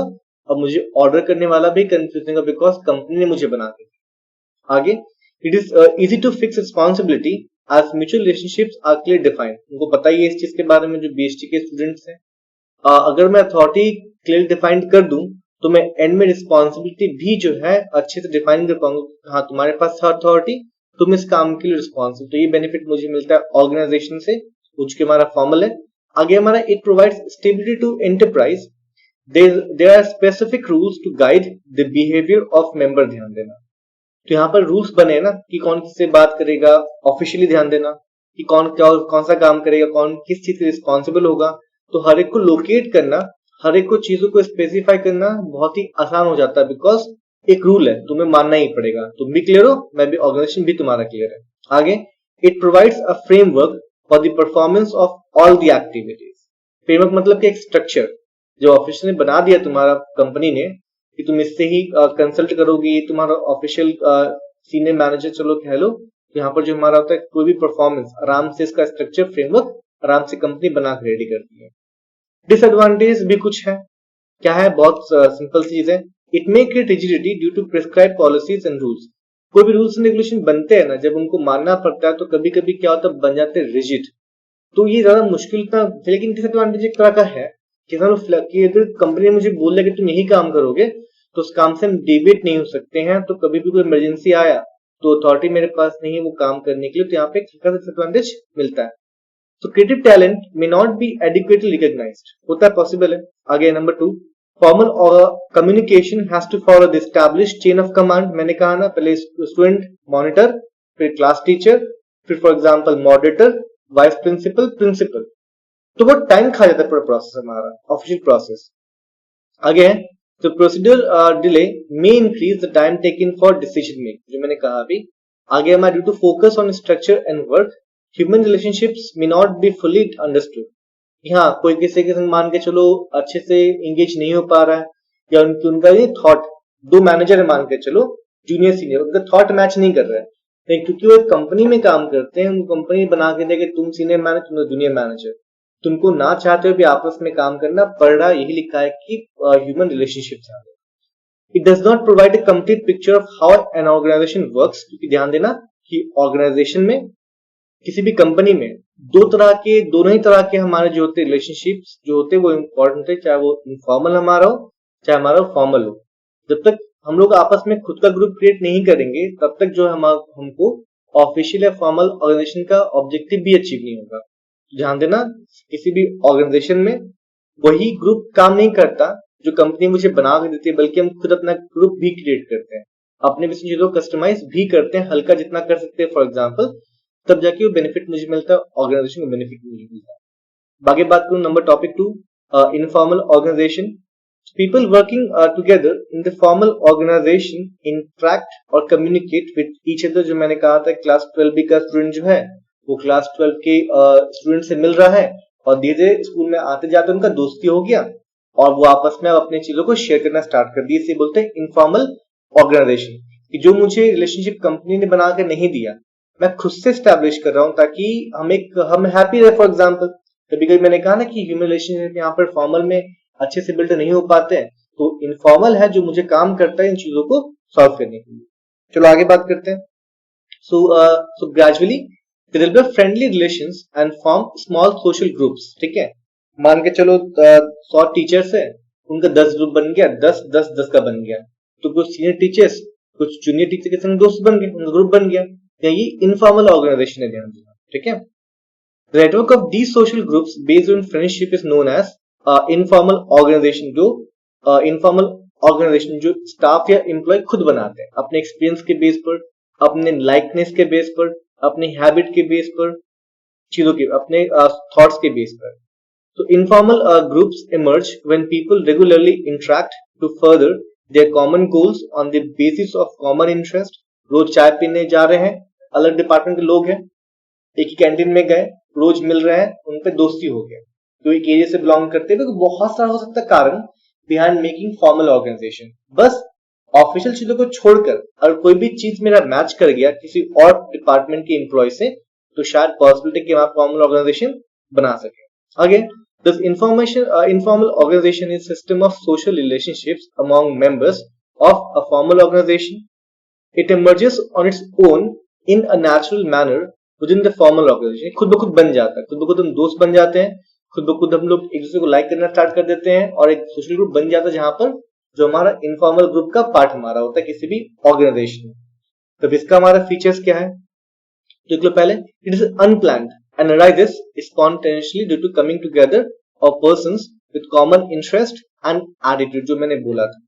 और मुझे ऑर्डर करने वाला भी कंफ्यूज नहीं होगा, बिकॉज कंपनी ने मुझे बना दिया। आगे it is easy to fix responsibility as mutual relationships are clear defined, उनको पता ही है इस चीज के बारे में जो बीएसटी के स्टूडेंट्स हैं। अगर मैं अथॉरिटी क्लियर डिफाइंड कर दूं तो मैं एंड में रिस्पॉन्सिबिलिटी भी जो है अच्छे से डिफाइन कर पाऊंगा, हाँ तुम्हारे पास है अथॉरिटी, तुम इस काम के लिए रिस्पॉन्सिबल, तो ये बेनिफिट मुझे मिलता है ऑर्गेनाइजेशन से, कुछ के हमारा फॉर्मल है। आगे हमारा it provides stability to enterprise, there are specific rules to guide the behaviour of member. ध्यान देना, तो यहाँ पर रूल्स बने ना कि कौन किससे बात करेगा, ऑफिशियली ध्यान देना कि कौन सा काम करेगा, कौन किस चीज से रिस्पॉन्सिबल होगा, तो हर एक को लोकेट करना, हर एक को चीजों को स्पेसिफाई करना बहुत ही आसान हो जाता है, बिकॉज एक रूल है, तुम्हें मानना ही पड़ेगा, तुम भी क्लियर हो, मैं भी, ऑर्गेनाइजेशन भी तुम्हारा क्लियर है। आगे it provides a framework for the performance of all the activities, framework मतलब कि एक स्ट्रक्चर जो ऑफिस ने बना दिया तुम्हारा कंपनी ने कि तुम इससे ही कंसल्ट करोगे, ये तुम्हारा ऑफिशियल सीनियर मैनेजर चलो कह लो। यहाँ पर जो हमारा होता है कोई भी परफॉर्मेंस आराम से इसका स्ट्रक्चर फ्रेमवर्क आराम से कंपनी बना के रेडी करती है। डिसएडवांटेज भी कुछ है, क्या है, बहुत सिंपल सी चीज है। It may create rigidity due to prescribe policies and rules. कोई भी रूल्स एंड रेगुलेशन बनते हैं ना, जब उनको मानना पड़ता है तो कभी कभी क्या होता है, बन जाते हैं रिजिड। तो ये ज्यादा मुश्किल था। लेकिन डिसएडवांटेज एक तरह का है कि अगर कंपनी ने मुझे बोल दिया कि तुम यही काम करोगे तो उस काम से हम डेविएट नहीं हो सकते हैं, तो कभी भी कोई इमरजेंसी आया तो अथॉरिटी मेरे पास नहीं है वो काम करने के लिए, तो यहाँ पे एक डिसएडवांटेज मिलता है। तो creative talent may not be adequately recognised, होता है, पॉसिबल है। आगे नंबर 2, फॉर्मल और communication has to follow the established chain of command. मैंने कहा ना, पहले स्टूडेंट मॉनिटर, फिर क्लास टीचर, फिर for example moderator, vice principal, principal. तो वो टाइम खा जाता है पूरा प्रोसेस हमारा, ऑफिशियल प्रोसेस। आगे है, तो procedure delay may increase the time taken for decision making, जो मैंने कहा अभी। आगे हमारा due to focus on structure and work, human relationships may not be fully understood. यहाँ कोई किसी के संग मान के चलो अच्छे से एंगेज नहीं हो पा रहा है, या उनका ये थॉट, दो मैनेजर है मान के चलो, जूनियर सीनियर, उनका थॉट मैच नहीं कर रहा है, नहीं, क्योंकि वो एक कंपनी में काम करते हैं, उनको कंपनी बना के देखे तुम सीनियर मैनेजर, तुम जूनियर मैनेजर, तुमको ना चाहते हुए भी आपस में काम करना पड़ रहा है। यही लिखा है कि ह्यूमन रिलेशनशिप्स है। It does not provide a complete picture of how an organisation works, क्योंकि ध्यान देना कि ऑर्गेनाइजेशन में, किसी भी कंपनी में दोनों ही तरह के हमारे जो होते रिलेशनशिप्स जो होते हैं वो इम्पोर्टेंट है, चाहे वो इनफॉर्मल हमारा हो चाहे हमारा फॉर्मल हो। जब तक हम लोग आपस में खुद का ग्रुप क्रिएट नहीं करेंगे तब तक जो हमको ऑफिशियल या फॉर्मल ऑर्गेनाइजेशन का ऑब्जेक्टिव भी अचीव नहीं होगा। ध्यान देना, किसी भी ऑर्गेनाइजेशन में वही ग्रुप काम नहीं करता जो कंपनी मुझे बना के देती है, बल्कि हम खुद अपना ग्रुप भी क्रिएट करते हैं, अपने भी चीजों को कस्टमाइज भी करते हैं, हल्का जितना कर सकते हैं फॉर एग्जाम्पल, तब जाके वो बेनिफिट मुझे मिलता है, ऑर्गेनाइजेशन को बेनिफिट मुझे मिलता है। बाकी बात करूं number topic 2, informal organisation. People working together in the formal organization interact और communicate with each other। जो मैंने कहा था क्लास 12 का स्टूडेंट जो है वो क्लास 12 के स्टूडेंट से मिल रहा है और धीरे धीरे स्कूल में आते जाते उनका दोस्ती हो गया और वो आपस में अपने चीजों को शेयर करना स्टार्ट कर दिए। इसे बोलते हैं इनफॉर्मल ऑर्गेनाइजेशन, कि जो मुझे रिलेशनशिप कंपनी ने बना के नहीं दिया, मैं खुद से स्टैब्लिश कर रहा हूँ ताकि हम हैप्पी रहे। फॉर एग्जाम्पल कभी कभी मैंने कहा ना कि ह्यूमन रिलेशनशिप यहाँ पर फॉर्मल में अच्छे से बिल्ड नहीं हो पाते हैं, तो इनफॉर्मल है जो मुझे काम करता है इन चीजों को सॉल्व करने के लिए। चलो आगे बात करते हैं। So gradually there will be friendly relations and form small social groups. ठीक है, मान के चलो 100 टीचर्स है, उनका 10 ग्रुप बन गया, 10 का बन गया। तो कुछ सीनियर टीचर्स कुछ जूनियर टीचर के संग दोस्त बन गए, उनका ग्रुप बन गया। ये इनफॉर्मल ऑर्गेनाइजेशन है, ध्यान देना। ठीक है, the network of these social groups based on friendship is known as informal organisation. जो इनफॉर्मल ऑर्गेनाइजेशन जो स्टाफ या एम्प्लॉय खुद बनाते हैं अपने एक्सपीरियंस के बेस पर, अपने लाइकनेस के बेस पर, अपने हैबिट के बेस पर, चीजों के अपने थॉट्स के बेस पर। तो informal groups emerge when people regularly interact to further their common goals on the basis of common interest. रोज चाय पीने जा रहे हैं, अलग डिपार्टमेंट के लोग हैं, एक ही कैंटीन में गए, रोज मिल रहे हैं, उन पे दोस्ती हो गया, तो एक एरिया से बिलोंग करते हैं। तो बहुत सारा हो सकता है कारण बिहाइंड मेकिंग फॉर्मल ऑर्गेनाइजेशन। बस ऑफिशियल चीजों को छोड़कर अगर कोई भी चीज मेरा मैच कर गया किसी और डिपार्टमेंट के एम्प्लॉय से, तो शायद पॉसिबिलिटी कि वहां फॉर्मल ऑर्गेनाइजेशन बना सके। आगे, this informal organisation is system of social relationships among members of a formal organisation. It emerges on its own in a natural manner within the formal organisation. खुद ब खुद बन जाता है, खुद ब खुद हम दोस्त बन जाते हैं, खुद ब खुद हम लोग एक दूसरे को लाइक करना स्टार्ट कर देते हैं और एक सोशल ग्रुप बन जाता है जहां पर जो हमारा इनफॉर्मल ग्रुप का पार्ट हमारा होता है किसी भी ऑर्गेनाइजेशन में। तो इसका हमारा फीचर्स क्या है, देख लो पहले। It is unplanned and arises spontaneously due to coming together of persons with common interest and attitude. जो मैंने बोला था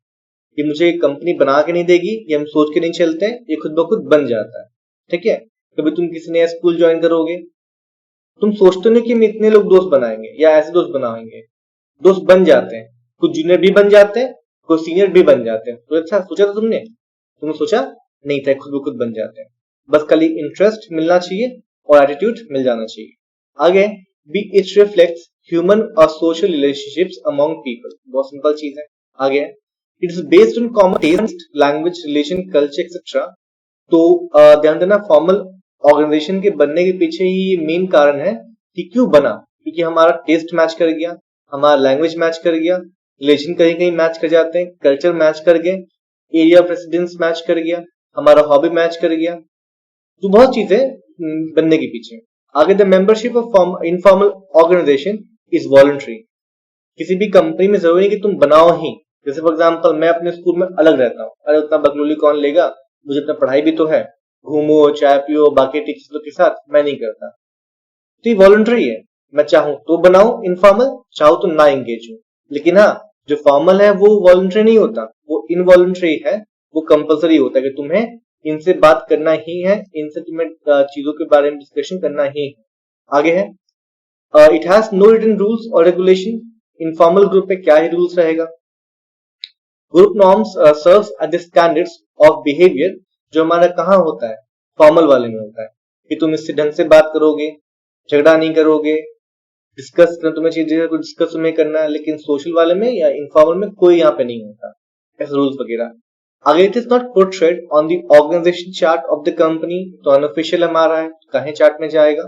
कि मुझे कंपनी बना के नहीं देगी, ये हम सोच के नहीं चलते हैं, ये खुद ब खुद बन जाता है। ठीक है, कभी तुम किसी नया स्कूल ज्वाइन करोगे, तुम सोचते नहीं कि हम इतने लोग दोस्त बनाएंगे या ऐसे दोस्त बनाएंगे, दोस्त बन जाते हैं, कुछ जूनियर भी बन जाते हैं, कुछ सीनियर भी बन जाते हैं। तो अच्छा सोचा था तुमने सोचा नहीं था, खुद ब खुद बन जाते हैं। बस खाली इंटरेस्ट मिलना चाहिए और एटीट्यूड मिल जाना चाहिए। आगे, बी इट रिफ्लेक्ट्स ह्यूमन और सोशल रिलेशनशिप्स अमॉन्ग पीपल। बहुत सिंपल चीज है। आगे, it is based on common taste, language, religion, culture etcetera. तो ध्यान देना, फॉर्मल ऑर्गेनाइजेशन के बनने के पीछे ही ये मेन कारण है कि क्यों बना, क्योंकि हमारा टेस्ट मैच कर गया, हमारा लैंग्वेज मैच कर गया, रिलीजन कहीं कहीं मैच कर जाते हैं, कल्चर मैच कर गए, एरिया ऑफ रेसिडेंस मैच कर गया, हमारा हॉबी मैच कर गया। तो बहुत चीजें बनने के पीछे। आगे, the membership of informal organisation is voluntary. किसी भी कंपनी में जरूरी नहीं कि तुम बनाओ ही। जैसे फॉर एग्जाम्पल, मैं अपने स्कूल में अलग रहता हूँ, अरे उतना बकलोली कौन लेगा, मुझे अपना पढ़ाई भी तो है, घूमो चाय पियो बाकी टीचर्स लोग के साथ, मैं नहीं करता। तो ये वॉलंटरी है, मैं चाहूं तो बनाऊं इनफॉर्मल, चाहूं तो ना एंगेज हूं। लेकिन हाँ, जो फॉर्मल है वो वॉलंटरी नहीं होता, वो इनवॉलंटरी है, वो कंपल्सरी होता है कि तुम्हें इनसे बात करना ही है, इनसे तुम्हें चीजों के बारे में डिस्कशन करना ही है। आगे है, it has no written rules और रेगुलेशन। इनफॉर्मल ग्रुप पे क्या ही रूल्स रहेगा। Group norms serves as the standards of behaviour. जो हमारा कहाँ होता है, फॉर्मल वाले में होता है कि तुम इससे ढंग से बात करोगे, झगड़ा नहीं करोगे, डिस्कस तुम्हें चीजें को डिस्कस तुम्हें करना है। लेकिन सोशल वाले में या इनफॉर्मल में कोई यहाँ पे नहीं होता ऐसे रूल्स वगैरह। आगे, it is not portrayed on the organisation chart of the company. तो अनऑफिशियल हमारा है, कहीं चार्ट में जाएगा,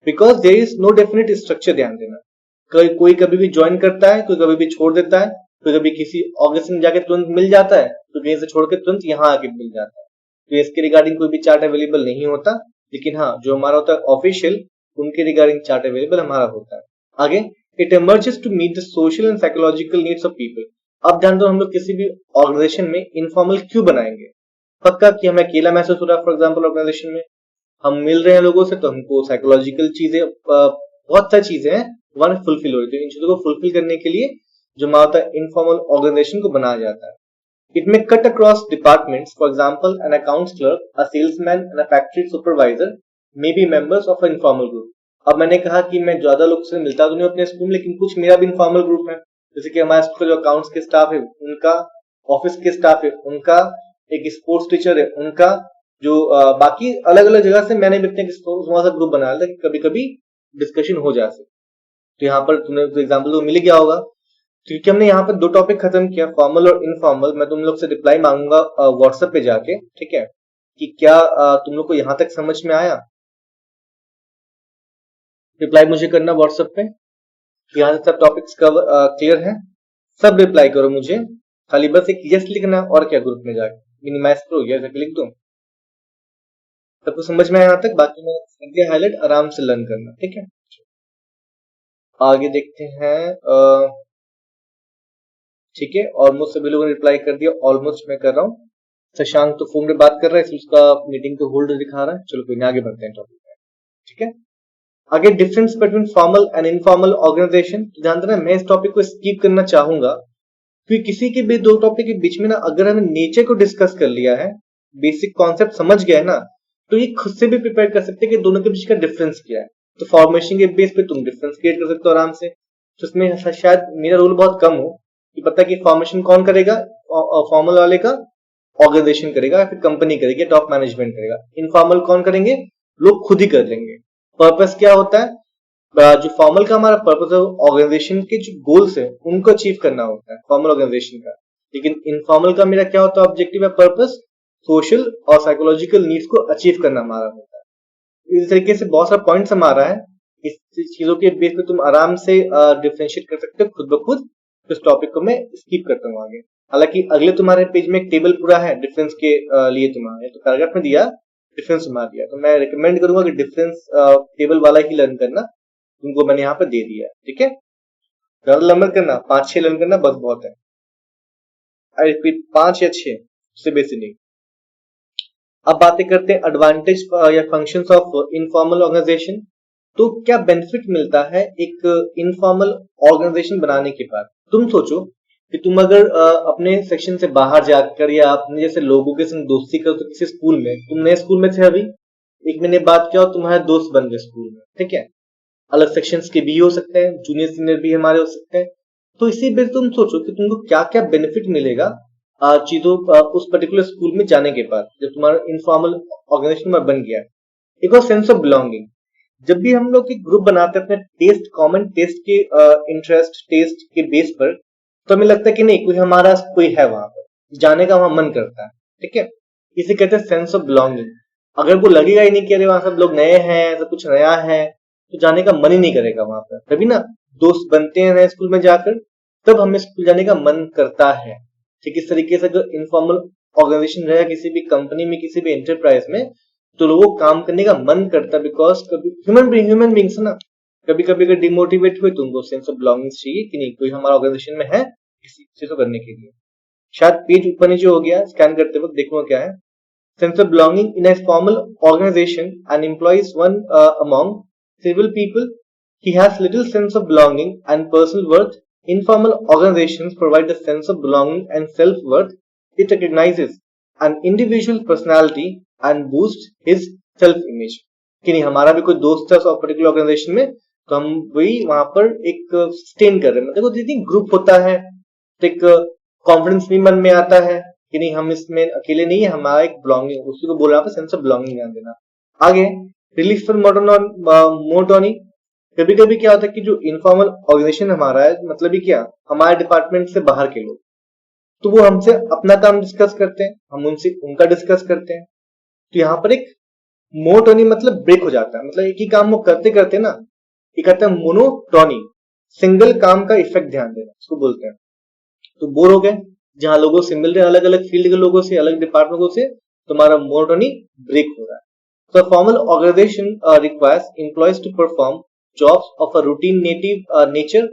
because there is no definite structure. ध्यान देना, कोई कभी भी ज्वाइन करता है, कोई कभी भी छोड़ देता है, कोई कभी किसी ऑर्गेनाइजेशन में जाके तुरंत मिल जाता है, तो कहीं से छोड़ के तुरंत यहाँ आके मिल जाता है। तो इसके रिगार्डिंग कोई भी चार्ट अवेलेबल नहीं होता। लेकिन हाँ, जो हमारा होता है ऑफिशियल, उनके रिगार्डिंग चार्ट अवेलेबल हमारा होता है। आगे, it emerges to meet the social and psychological needs of people. अब ध्यान दो, हम लोग किसी भी ऑर्गेनाइजेशन में इनफॉर्मल क्यों बनाएंगे? पक्का कि हमें अकेला महसूस हो रहा है, फॉर एग्जाम्पल ऑर्गेनाइजेशन में हम मिल रहे हैं लोगों से, तो हमको साइकोलॉजिकल चीजें, बहुत सारी चीजें हैं हमारे फुलफिल हो रही है। इन चीजों को फुलफिल करने के लिए जो हमारा इनफॉर्मल ऑर्गेनाइजेशन को बनाया जाता है। It may cut across departments, for example an accounts clerk, a salesman and a factory supervisor may be members of informal group. अब मैंने कहा कि मैं ज्यादा लोग से मिलता तो नहीं अपने स्कूल में, लेकिन कुछ मेरा भी इनफॉर्मल ग्रुप है। जैसे कि हमारे स्कूल का जो अकाउंट्स के स्टाफ है उनका, ऑफिस के स्टाफ है उनका, एक स्पोर्ट्स टीचर है उनका, जो बाकी अलग अलग जगह से मैंने भी अपने ग्रुप बनाया था कि कभी कभी डिस्कशन हो जा सके। तो यहाँ पर तुम्हें तो एग्जाम्पल तो मिल गया होगा। क्योंकि हमने यहाँ पर दो टॉपिक खत्म किया, फॉर्मल और इनफॉर्मल। मैं तुम लोग से रिप्लाई मांगूंगा व्हाट्सएप पे जाके, ठीक है, कि क्या तुम लोग को यहाँ तक समझ में आया। रिप्लाई मुझे करना व्हाट्सएप पे, यहाँ से सब टॉपिक्स कवर क्लियर है। सब रिप्लाई करो मुझे, खाली बस एक यस लिखना और क्या, ग्रुप में जाके मिनिमाइज करो, यस लिख दो। सबको समझ में आया यहाँ तक? बाकी मैं हाईलाइट आराम से लर्न करना, ठीक है। आगे देखते हैं, ठीक है, ऑलमोस्ट सभी लोगों ने रिप्लाई कर दिया, ऑलमोस्ट मैं कर रहा हूँ। शशांक तो फोन पे बात कर रहा है, इसलिए उसका मीटिंग तो होल्ड दिखा रहा है। चलो कोई नहीं, आगे बढ़ते हैं टॉपिक में, ठीक है। आगे, difference between formal and informal organisation. तो ध्यान देना, मैं इस टॉपिक को स्किप करना चाहूंगा, क्योंकि किसी के भी दो टॉपिक के बीच में ना, अगर हमने नेचर को डिस्कस कर लिया है, बेसिक कॉन्सेप्ट समझ गया है ना, तो ये खुद से भी प्रिपेयर कर सकते हैं कि दोनों के बीच का डिफरेंस क्या है। तो फॉर्मेशन के बेस पे तुम डिफरेंस क्रिएट कर सकते हो आराम से। तो इसमें शायद मेरा रोल बहुत कम हो कि पता कि फॉर्मेशन कौन करेगा, फॉर्मल वाले का ऑर्गेनाइजेशन करेगा या फिर कंपनी करेगी, टॉप मैनेजमेंट करेगा। इनफॉर्मल कौन करेंगे, लोग खुद ही कर लेंगे। पर्पस क्या होता है, जो फॉर्मल का हमारा पर्पस है, ऑर्गेनाइजेशन के जो गोल्स है उनको अचीव करना होता है फॉर्मल ऑर्गेनाइजेशन का। लेकिन इनफॉर्मल का मेरा क्या होता है, ऑब्जेक्टिव है, पर्पस सोशल और साइकोलॉजिकल नीड्स को अचीव करना हमारा होता है। इस तरीके से बहुत सारा पॉइंट्स हमारा है, इस चीजों के बेस पे तुम आराम से डिफरेंशिएट कर सकते हो खुद ब खुद। इस टॉपिक को मैं स्किप करता हूँ आगे। हालांकि अगले तुम्हारे पेज में एक टेबल पूरा है डिफरेंस के लिए, तुम्हारे तो पैराग्राफ में दिया डिफरेंस बना दिया, तो मैं रिकमेंड करूंगा कि डिफरेंस टेबल वाला ही लर्न करना, तुमको मैंने यहाँ पर दे दिया, ठीक है। ज्यादा लंबा करना, 5-6 लर्न करना बस बहुत है। आई रिपीट, 5 या 6 से बेसी नहीं। अब बातें करते हैं एडवांटेज या फंक्शंस ऑफ इनफॉर्मल ऑर्गेनाइजेशन। तो क्या बेनिफिट मिलता है एक इनफॉर्मल ऑर्गेनाइजेशन बनाने के बाद? तुम सोचो कि तुम अगर अपने सेक्शन से बाहर जाकर या अपने जैसे लोगों के संग दोस्ती करो, तो किसी स्कूल में, तुम नए स्कूल में थे अभी, 1 महीने बाद क्या हो, तुम्हारे दोस्त बन गए स्कूल में, ठीक है। अलग सेक्शंस के भी हो सकते हैं, जूनियर सीनियर भी हमारे हो सकते हैं। तो इसी बेस तुम सोचो कि तुमको क्या क्या बेनिफिट मिलेगा चीजों उस पर्टिकुलर स्कूल में जाने के बाद, जब तुम्हारा इनफॉर्मल ऑर्गेनाइजेशन में बन गया। एक और सेंस ऑफ बिलोंगिंग। जब भी हम लोग एक ग्रुप बनाते हैं अपने टेस्ट, कॉमन टेस्ट के इंटरेस्ट टेस्ट के बेस पर, तो हमें लगता है कि नहीं, कोई हमारा कोई है वहां पर, जाने का वहां मन करता है, ठीक है। इसे कहते हैं सेंस ऑफ बिलोंगिंग। अगर वो लगेगा ही नहीं कि अरे वहां सब लोग नए हैं, सब कुछ नया है, तो जाने का मन ही नहीं करेगा वहां पर। तभी ना दोस्त बनते हैं नए स्कूल में जाकर, तब हमें स्कूल जाने का मन करता है। ठीक इस तरीके से अगर इनफॉर्मल ऑर्गेनाइजेशन रहेगा किसी भी कंपनी में, किसी भी एंटरप्राइज में, तो लोगों को काम करने का मन करता है। बिकॉज कभी ह्यूमन बींग्स ना, कभी कभी अगर डिमोटिवेट हुए तो उनको सेंस ऑफ बिलोंगिंग चाहिए कि नहीं, कोई हमारा ऑर्गेनाइजेशन में है किसी चीज को करने के लिए। शायद पेज ऊपर नीचे हो गया, स्कैन करते वक्त देखूंगा क्या है। Sense of belonging in a formal organization, an employee is one among several people. He has little sense of belonging and personal worth. Informal organizations provide a sense of belonging and self-worth. It recognizes an individual personality and boosts his self-image. कि नहीं हमारा भी कोई दोस्त है उस particular organisation में, तो हम वही वहां पर एक स्टेन कर रहे हैं। देखो दीदी ग्रुप होता है, तो एक कॉन्फिडेंस भी मन में आता है कि नहीं हम इसमें अकेले नहीं है, हमारा एक बिलोंगिंग, उसी को बोल रहा है सेंस ऑफ बिलोंगिंग ध्यान देना। आगे रिलीफ फ्रॉम मोनोटोनी। कभी कभी क्या होता है कि जो इनफॉर्मल ऑर्गेनाइजेशन हमारा है, मतलब ही क्या, हमारे डिपार्टमेंट से बाहर के लोग, तो वो हमसे अपना काम डिस्कस करते हैं, हम उनसे उनका डिस्कस करते हैं। तो यहाँ पर एक मोनोटोनी मतलब ब्रेक हो जाता है, मतलब एक ही काम वो करते करते ना, ये कहते हैं मोनोटोनी, सिंगल काम का इफेक्ट ध्यान देना इसको बोलते हैं। तो बोर हो गए, जहां लोगों से मिल रहे हैं, अलग अलग फील्ड के लोगों से, अलग डिपार्टमेंटों से, तुम्हारा मोनोटोनी ब्रेक हो रहा है। So a formal organization requires employees to perform jobs of a routine nature,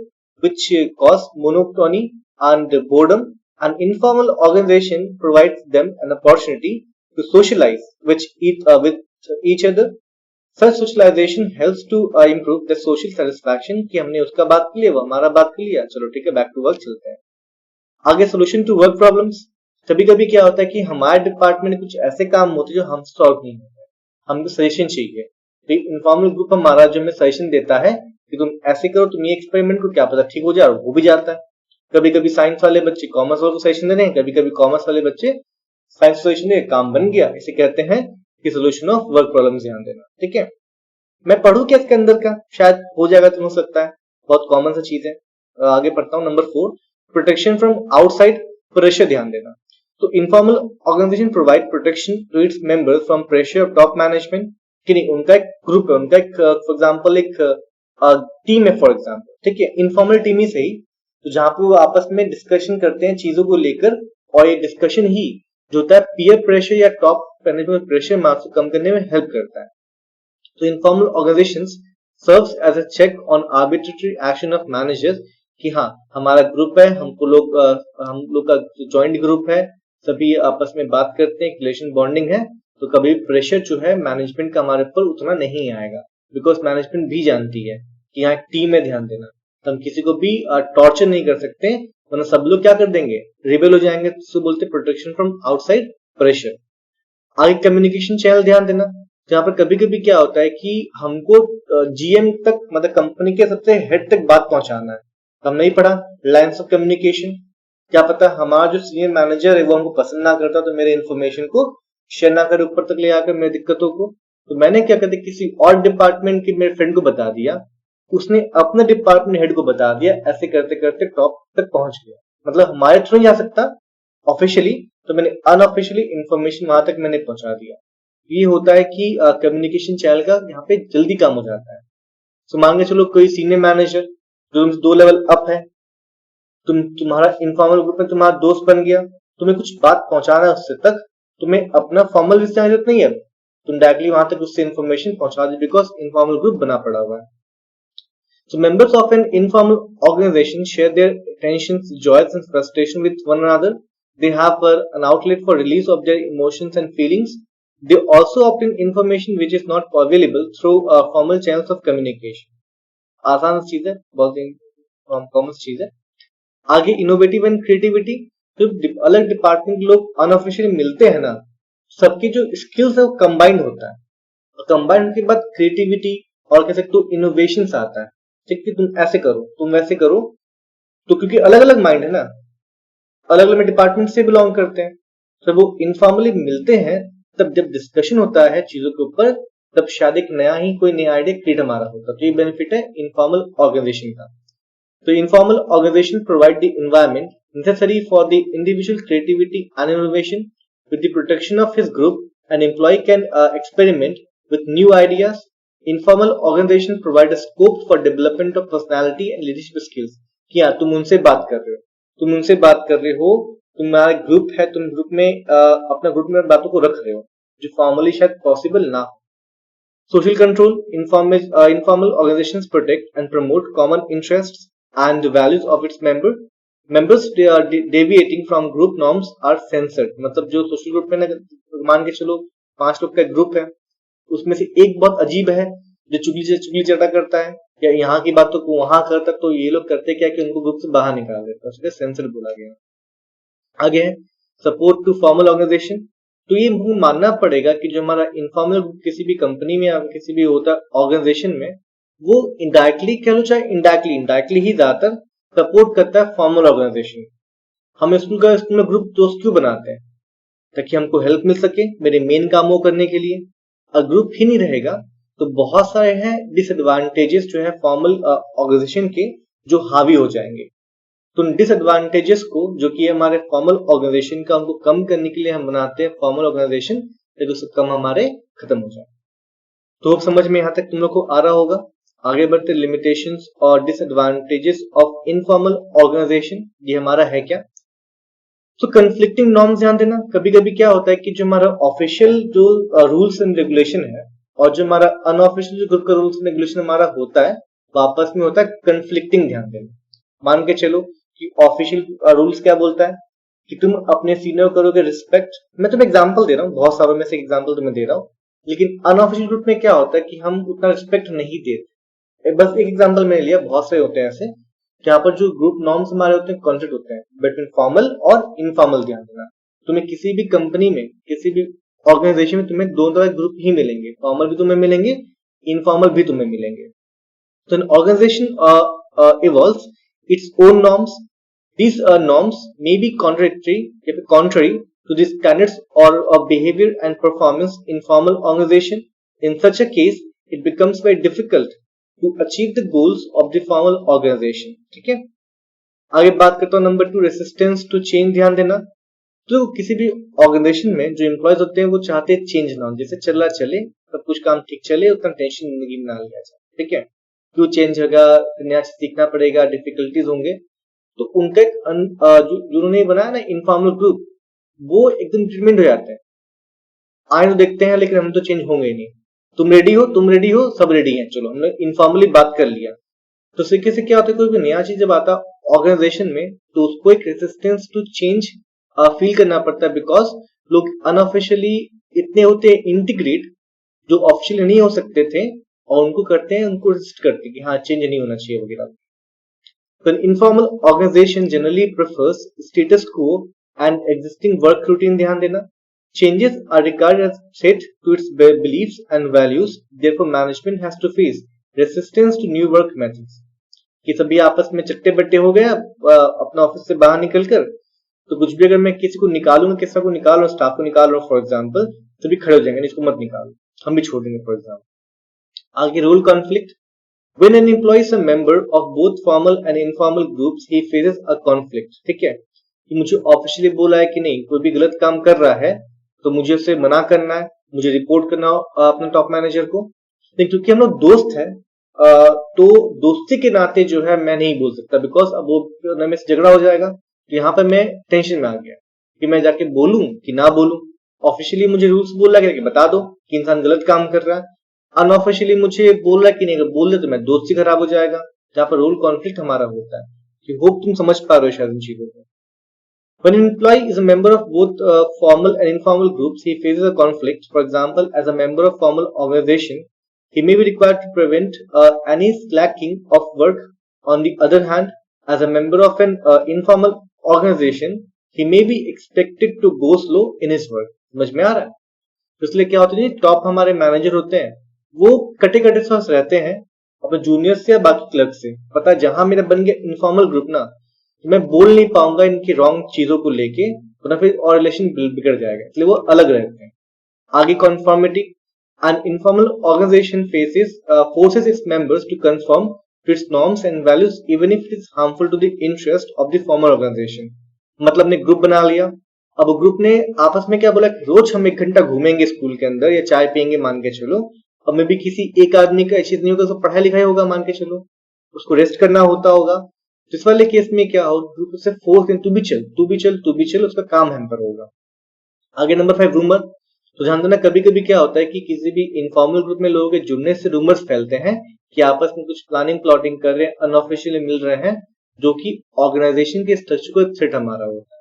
which cause monotony and boredom. An informal organization provides them an opportunity to socialize with each other. Such socialization helps to improve the social satisfaction। कि हमने उसका बात कर लिया, वो हमारा बात कर लिया, चलो ठीक है बैक टू वर्क चलते हैं। आगे सोल्यूशन टू वर्क प्रॉब्लम्स। कभी कभी क्या होता है कि हमारे डिपार्टमेंट में कुछ ऐसे काम होते हैं जो हमसे सॉल्व नहीं होते, हमको सजेशन चाहिए। तो इनफॉर्मल ग्रुप हमारा जो हमें सजेशन देता है कि तुम ऐसे करो, तुम ये एक्सपेरिमेंट को, क्या पता ठीक हो जाए, और हो भी जाता है। कभी कभी साइंस वाले बच्चे कॉमर्स वालों को सजेशन दे रहे हैं, कभी कभी कॉमर्स वाले बच्चे साइंस सजेशन दे, काम बन गया। इसे कहते हैं कि सोल्यूशन ऑफ वर्क प्रॉब्लम्स ध्यान देना, ठीक है। मैं पढ़ू क्या इसके अंदर का, शायद हो जाएगा, तो हो सकता है, बहुत कॉमन सा चीज है। आगे पढ़ता हूँ। Number 4, protection from outside pressure ध्यान देना। तो informal organisation provide protection to its members from pressure of top management. कि नहीं उनका एक ग्रुप है, उनका एक फॉर एग्जांपल एक टीम है, फॉर एग्जांपल, ठीक है, इनफॉर्मल टीम ही सही, तो जहां पे वो आपस में डिस्कशन करते हैं चीजों को लेकर, और ये डिस्कशन ही जो होता है पीयर प्रेशर या टॉप मैनेजमेंट प्रेशर मार्क्स को कम करने में हेल्प करता है। तो informal organisations serves as a check on arbitratory action of managers. कि हाँ हमारा ग्रुप है, हम लोग का जॉइंट ग्रुप है, सभी आपस में बात करते हैं, रिलेशन बॉन्डिंग है, तो कभी प्रेशर जो है मैनेजमेंट का हमारे ऊपर उतना नहीं आएगा। बिकॉज मैनेजमेंट भी जानती है कि यहाँ टीम में ध्यान देना, तो हम किसी को भी टॉर्चर नहीं कर सकते, वरना सब लोग क्या कर देंगे, रिबेल हो जाएंगे। तो बोलते प्रोटेक्शन फ्रॉम आउटसाइड प्रेशर। आगे कम्युनिकेशन चैनल ध्यान देना, जहां पर कभी कभी क्या होता है कि हमको जीएम तक, मतलब कंपनी के सबसे हेड तक बात पहुंचाना है, हम नहीं पढ़ा लाइन्स ऑफ कम्युनिकेशन। क्या पता हमारा जो सीनियर मैनेजर है वो हमको पसंद ना करता, तो मेरे इन्फॉर्मेशन को शेयर ना करे ऊपर तक ले आकर मेरी दिक्कतों को, तो मैंने क्या कहते किसी और डिपार्टमेंट के मेरे फ्रेंड को बता दिया, उसने अपने डिपार्टमेंट हेड को बता दिया, ऐसे करते करते टॉप तक पहुंच गया। मतलब हमारे थ्रू नहीं जा सकता ऑफिशियली, तो मैंने अनऑफिशियली इंफॉर्मेशन वहां तक मैंने पहुंचा दिया। ये होता है कि कम्युनिकेशन चैनल का यहाँ पे जल्दी काम हो जाता है। तो मान के चलो कोई सीनियर मैनेजर जो तुमसे 2 लेवल अप है, तुम्हारा इनफॉर्मल ग्रुप में तुम्हारा दोस्त बन गया, तुम्हें कुछ बात पहुंचाना है उससे तक, तुम्हें अपना फॉर्मल विजिट की जरूरत नहीं है, तुम डायरेक्टली वहां तक उससे इन्फॉर्मेशन पहुंचा दो, बिकॉज इनफॉर्मल ग्रुप बना पड़ा हुआ है। So members of an informal organization share their tensions, joys and frustration with one another. They have an outlet for release of their emotions and feelings. They also obtain information which is not available through formal channels of communication. आसान चीज है, बहुत common चीज है। आगे innovative and creativity. जो अलग department के लोग अनऑफिशियली मिलते हैं ना, सबकी जो स्किल्स है वो कंबाइंड होता है, और कंबाइंड होने के बाद क्रिएटिविटी और कह सकते हो इनोवेशन आता है, ठीक है, तुम ऐसे करो, तुम वैसे करो। तो क्योंकि अलग अलग माइंड है ना, अलग अलग डिपार्टमेंट से बिलोंग करते हैं, जब वो इनफॉर्मली मिलते हैं, तब जब डिस्कशन होता है चीजों के ऊपर, तब शायद एक नया ही कोई नया आइडिया क्रिएट हमारा होता है। तो ये बेनिफिट है इनफॉर्मल ऑर्गेनाइजेशन का। तो informal organisation provide the environment necessary for the individual creativity and innovation. With the protection of his group, an employee can experiment with new ideas. Informal organization provide a scope for development of personality and leadership skills. कि हाँ, तुम उनसे बात कर रहे हो, तुम्हारा group है, तुम ग्रुप में अपना ग्रुप में बातों को रख रहे हो जो फॉर्मली शायद पॉसिबल ना हो. Social control, informal organizations protect and promote common interests and values of its members deviating from group norms are censored. मतलब जो सोशल ग्रुप में ना, मान के चलो 5 लोग का ग्रुप है, उसमें से एक बहुत अजीब है जो चुगली चटा करता है या यहाँ की बातों को वहां करता, तो ये लोग करते क्या कि उनको ग्रुप से बाहर निकाल देता है, उसके सेंसर बोला गया. आगे है सपोर्ट टू फॉर्मल ऑर्गेनाइजेशन. तो ये हमको मानना पड़ेगा कि जो हमारा इनफॉर्मल किसी भी कंपनी में या किसी भी होता ऑर्गेनाइजेशन में, वो इनडायरेक्टली कह लो चाहे इनडायरेक्टली ही ज्यादातर सपोर्ट करता है फॉर्मल ऑर्गेनाइजेशन. हम स्कूल में ग्रुप दोस्त क्यों बनाते हैं? ताकि हमको हेल्प मिल सके मेरे मेन कामों करने के लिए. अगर ग्रुप ही नहीं रहेगा तो बहुत सारे हैं डिसएडवांटेजेस जो है फॉर्मल ऑर्गेनाइजेशन के, जो हावी हो जाएंगे. तो डिसएडवांटेजेस को जो कि हमारे फॉर्मल ऑर्गेनाइजेशन का, उनको कम करने के लिए हम बनाते हैं फॉर्मल ऑर्गेनाइजेशन, ताकि उससे कम हमारे खत्म हो जाए. तो समझ में यहाँ तक तुम लोग को आ रहा होगा. आगे बढ़ते लिमिटेशंस और डिसएडवांटेजेस ऑफ इनफॉर्मल ऑर्गेनाइजेशन. ये हमारा है क्या? तो कंफ्लिक्टिंग नॉर्म्स ध्यान देना. कभी कभी क्या होता है कि जो हमारा ऑफिशियल जो रूल्स एंड रेगुलेशन है और जो हमारा अनऑफिशियल जो ग्रुप का रूल्स एंड रेगुलेशन हमारा होता है, आपस में होता है कंफ्लिक्टिंग. ध्यान देना. मान के चलो कि ऑफिशियल रूल्स क्या बोलता है कि तुम अपने सीनियर करोगे रिस्पेक्ट. मैं तुम्हें एग्जांपल दे रहा हूँ, बहुत सारों में से एग्जांपल तुम्हें दे रहा हूँ. लेकिन अनऑफिशियल ग्रुप में क्या होता है कि हम उतना रिस्पेक्ट नहीं देते. बस एक एग्जांपल मैंने लिया, बहुत सारे होते हैं ऐसे जहां पर जो ग्रुप नॉर्म्स हमारे होते हैं कॉन्फ्लिक्ट होते हैं बिटवीन फॉर्मल और इनफॉर्मल. ध्यान देना. तुम्हें किसी भी कंपनी में, किसी भी ऑर्गेनाइजेशन में तुम्हें दोनों तरह के ग्रुप ही मिलेंगे. फॉर्मल भी तुम्हें मिलेंगे, इनफॉर्मल भी तुम्हें मिलेंगे. तो an organization evolves its own norms. These norms may be contrary to the standards or of behavior and performance in formal organization. In such a case, it becomes very difficult to achieve the goals of the formal organization. ठीक है. आगे बात करता हूँ number 2, resistance to change. ध्यान देना. तो किसी भी ऑर्गेनाइजेशन में जो एम्प्लॉयज होते हैं वो चाहते हैं चेंज ना हो, जैसे चल रहा चले, सब कुछ काम ठीक चले, उतना टेंशन जिंदगी में ना लिया जाए. ठीक है. क्यों चेंज होगा, नया चीज सीखना पड़ेगा, डिफिकल्टीज होंगे. तो उनका जो उन्होंने बनाया ना इनफॉर्मल ग्रुप, वो एकदम डिटरमिन्ड हो जाते हैं. आए तो देखते हैं लेकिन हम तो चेंज होंगे ही नहीं. तुम रेडी हो, सब रेडी हैं, चलो हमने इनफॉर्मली बात कर लिया. तो सिक्के से क्या होता है, कोई भी नया चीज जब आता ऑर्गेनाइजेशन में तो उसको एक रेसिस्टेंस टू चेंज फील करना पड़ता है, बिकॉज लोग अनऑफिशियली इतने होते हैं इंटीग्रेट जो ऑफिशियली नहीं हो सकते थे, और उनको करते हैं, उनको रेजिस्ट करते हैं कि हाँ चेंज नहीं होना चाहिए वगैरह. तो an informal organization generally prefers status quo and existing work routine. ध्यान देना. Changes are regarded as threat to its beliefs and values. Therefore, management has to face resistance to new work methods. कि सभी आपस में चट्टे बट्टे हो गए अपना ऑफिस से बाहर निकलकर, तो कुछ भी अगर मैं किसी को निकालूंगा, स्टाफ को निकाल रहा हूँ फॉर एग्जाम्पल, सभी खड़े हो जाएंगे, इसको मत निकालो, हम भी छोड़ देंगे फॉर एग्जाम्पल. आगे role conflict. When an employee is a member of both formal and informal groups, he faces a conflict. ठीक है. कि मुझे ऑफिशियली बोला है कि नहीं, कोई भी गलत काम कर रहा है तो मुझे उसे मना करना है, मुझे रिपोर्ट करना अपने टॉप मैनेजर को. लेकिन क्योंकि हम लोग दोस्त हैं, तो दोस्ती के नाते जो है मैं नहीं बोल सकता, बिकॉज अब वो में से झगड़ा हो जाएगा. तो यहाँ पर मैं टेंशन में आ गया कि मैं जाके बोलूं कि ना बोलूं. ऑफिशियली मुझे रूल्स बोल रहा है कि बता दो कि इंसान गलत काम कर रहा है, अनऑफिशियली मुझे बोल रहा है कि नहीं, अगर बोल दे तो मैं दोस्ती खराब हो जाएगा. जहां पर रोल कॉन्फ्लिक्ट हमारा होता है. कि होप तुम समझ पा रहे हो शायद इन चीजों को. When an employee is a member of both formal and informal groups, he faces a conflict. For example, as a member of formal organization, he may be required to prevent any slacking of work. On the other hand, as a member of an informal organization, he may be expected to go slow in his work. समझ में आ रहा है? तो इसलिए क्या होता है, टॉप हमारे मैनेजर होते हैं, वो कटे कटे सांस रहते हैं अपने जूनियर से या बाकी क्लर्क से. पता है जहां मेरा बन गया इनफॉर्मल ग्रुप ना, तो मैं बोल नहीं पाऊंगा इनकी रॉन्ग चीजों को लेके, वरना फिर और रिलेशन बिगड़ जाएगा, इसलिए वो अलग रहते हैं. आगे conformity. An informal organisation forces its members to conform to its norms and values even if it is harmful to the interest of the formal organization. मतलब ने ग्रुप बना लिया। अब ग्रुप ने आपस में क्या बोला कि रोज हम 1 घंटा घूमेंगे स्कूल के अंदर या चाय पियेंगे मान के चलो। अब में भी किसी एक आदमी का चीज नहीं होगा, उसको पढ़ाई लिखाई होगा मान के चलो, उसको रेस्ट करना होता होगा। तो इस वाले केस में क्या होगा, ग्रुप से फोर्स तू भी चल तू भी चल तू भी चल, उसका काम हैम्पर होगा। आगे नंबर 5 रूमर। तो ध्यान देना कभी कभी क्या होता है कि किसी भी इनफॉर्मल ग्रुप में लोगों के जुड़ने से रूमर्स फैलते हैं कि आपस में कुछ प्लानिंग प्लॉटिंग कर रहे हैं, अनऑफिशियली मिल रहे हैं, जो कि ऑर्गेनाइजेशन के स्ट्रक्चर को एक थ्रेट हमारा होता है।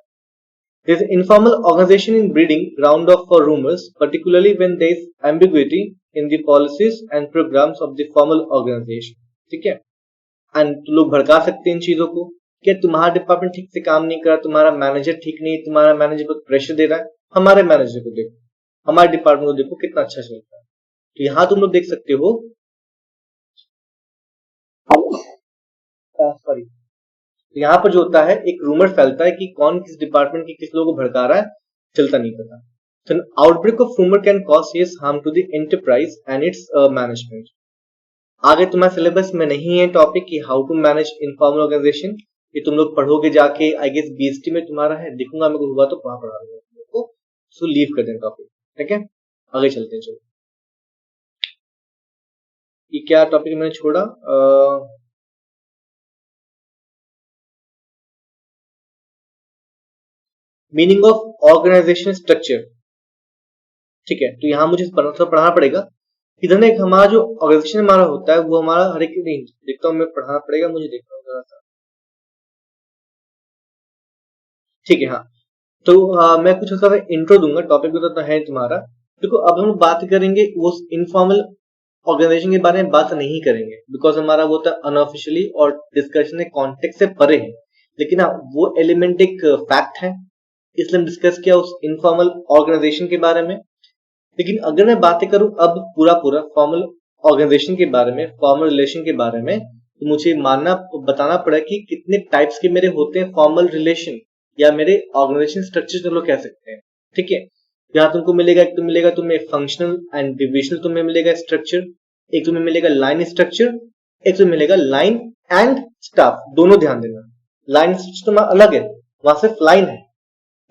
There is informal organization in breeding ground of for rumors, particularly when there is ambiguity in the policies and programs of the formal organization. ठीक है, एंड लोग भड़का सकते हैं इन चीजों को कि तुम्हारा डिपार्टमेंट ठीक से काम नहीं कर रहा, तुम्हारा मैनेजर ठीक नहीं, तुम्हारा मैनेजर बहुत प्रेशर दे रहा है। हमारे मैनेजर को देखो, हमारे डिपार्टमेंट को देखो कितना अच्छा चलता है। तो यहाँ तुम लोग देख सकते हो, सॉरी, तो यहाँ पर जो होता है एक रूमर फैलता है कि कौन किस डिपार्टमेंट के किस लोगों को भड़का रहा है, चलता नहीं पता। So an outbreak of rumor can cause serious harm to the enterprise and its management. आगे तुम्हारे सिलेबस में नहीं है टॉपिक कि how to manage informal organisation, ये तुम लोग पढ़ोगे जाके, आई गेस बीएसटी में तुम्हारा है, देखूंगा मेरे को हुआ तो वहां पढ़ा दूंगा तुम लोग को। सो लीव कर दें टॉपिक, ठीक है, आगे चलते हैं। चलो, ये क्या टॉपिक मैंने छोड़ा, मीनिंग ऑफ ऑर्गेनाइजेशन स्ट्रक्चर। ठीक है, तो यहाँ मुझे पढ़ाना पड़ेगा। इधर ना एक हमारा जो ऑर्गेनाइजेशन हमारा होता है वो हमारा हर एक नहीं देखता हूँ मैं, पढ़ाना पड़ेगा मुझे, देखता हूँ जरा सा। ठीक है, हाँ, तो मैं कुछ उसका इंट्रो दूंगा, टॉपिक तो है तुम्हारा। देखो अब हम बात करेंगे वो इनफॉर्मल ऑर्गेनाइजेशन के बारे में बात नहीं करेंगे, बिकॉज हमारा वो था अनऑफिशियली और डिस्कशन कॉन्टेक्स्ट से परे है। लेकिन हाँ, वो एलिमेंट एक फैक्ट है, इसलिए हम डिस्कस किया उस इनफॉर्मल ऑर्गेनाइजेशन के बारे में। लेकिन अगर मैं बातें करूं अब पूरा पूरा फॉर्मल ऑर्गेनाइजेशन के बारे में, फॉर्मल रिलेशन के बारे में, तो मुझे मानना बताना पड़ा कि कितने टाइप्स के मेरे होते हैं फॉर्मल रिलेशन या मेरे ऑर्गेनाइजेशन स्ट्रक्चर जो लोग कह सकते हैं। ठीक है, यहाँ तुमको मिलेगा, एक तो मिलेगा तुम्हें फंक्शनल एंड डिविजनल, तुम्हें मिलेगा स्ट्रक्चर, एक तुम्हें मिलेगा लाइन स्ट्रक्चर, एक तुम्हें मिलेगा लाइन एंड स्टाफ। दोनों ध्यान देना, लाइन स्ट्रक्चर तुम्हारा अलग है, वहां सिर्फ लाइन है,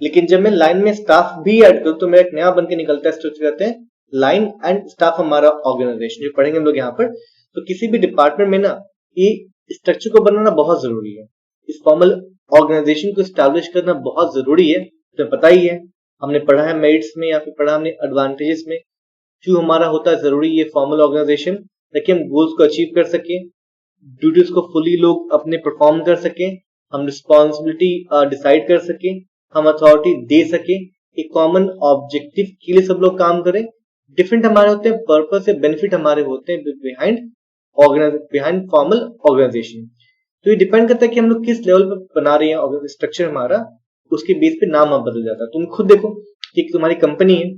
लेकिन जब मैं लाइन में स्टाफ भी ऐड करूं तो मेरा एक नया बन के निकलता है स्ट्रक्चर, कहते हैं लाइन एंड स्टाफ हमारा ऑर्गेनाइजेशन, जो पढ़ेंगे हम लोग यहाँ पर। तो किसी भी डिपार्टमेंट में ना ये स्ट्रक्चर को बनाना बहुत जरूरी है, इस फॉर्मल ऑर्गेनाइजेशन को स्टैब्लिश करना बहुत जरूरी है। तो पता ही है, हमने पढ़ा है मेरिट्स में या फिर पढ़ा हमने एडवांटेजेस में, क्यों हमारा होता है जरूरी ये फॉर्मल ऑर्गेनाइजेशन, ताकि हम गोल्स को अचीव कर सके, ड्यूटीज को फुली लोग अपने परफॉर्म कर सके, हम रिस्पॉन्सिबिलिटी डिसाइड कर सके, हम अथॉरिटी दे सके, एक कॉमन ऑब्जेक्टिव के लिए सब लोग काम करें। डिफरेंट हमारे होते हैं पर्पस से बेनिफिट हमारे होते हैं बिहाइंड फॉर्मल ऑर्गेनाइजेशन। तो ये डिपेंड करता है कि हम लोग किस लेवल पर बना रहे हैं स्ट्रक्चर हमारा, उसके बेस पे नाम अब बदल जाता है। तुम खुद देखो कि तुम्हारी कंपनी है,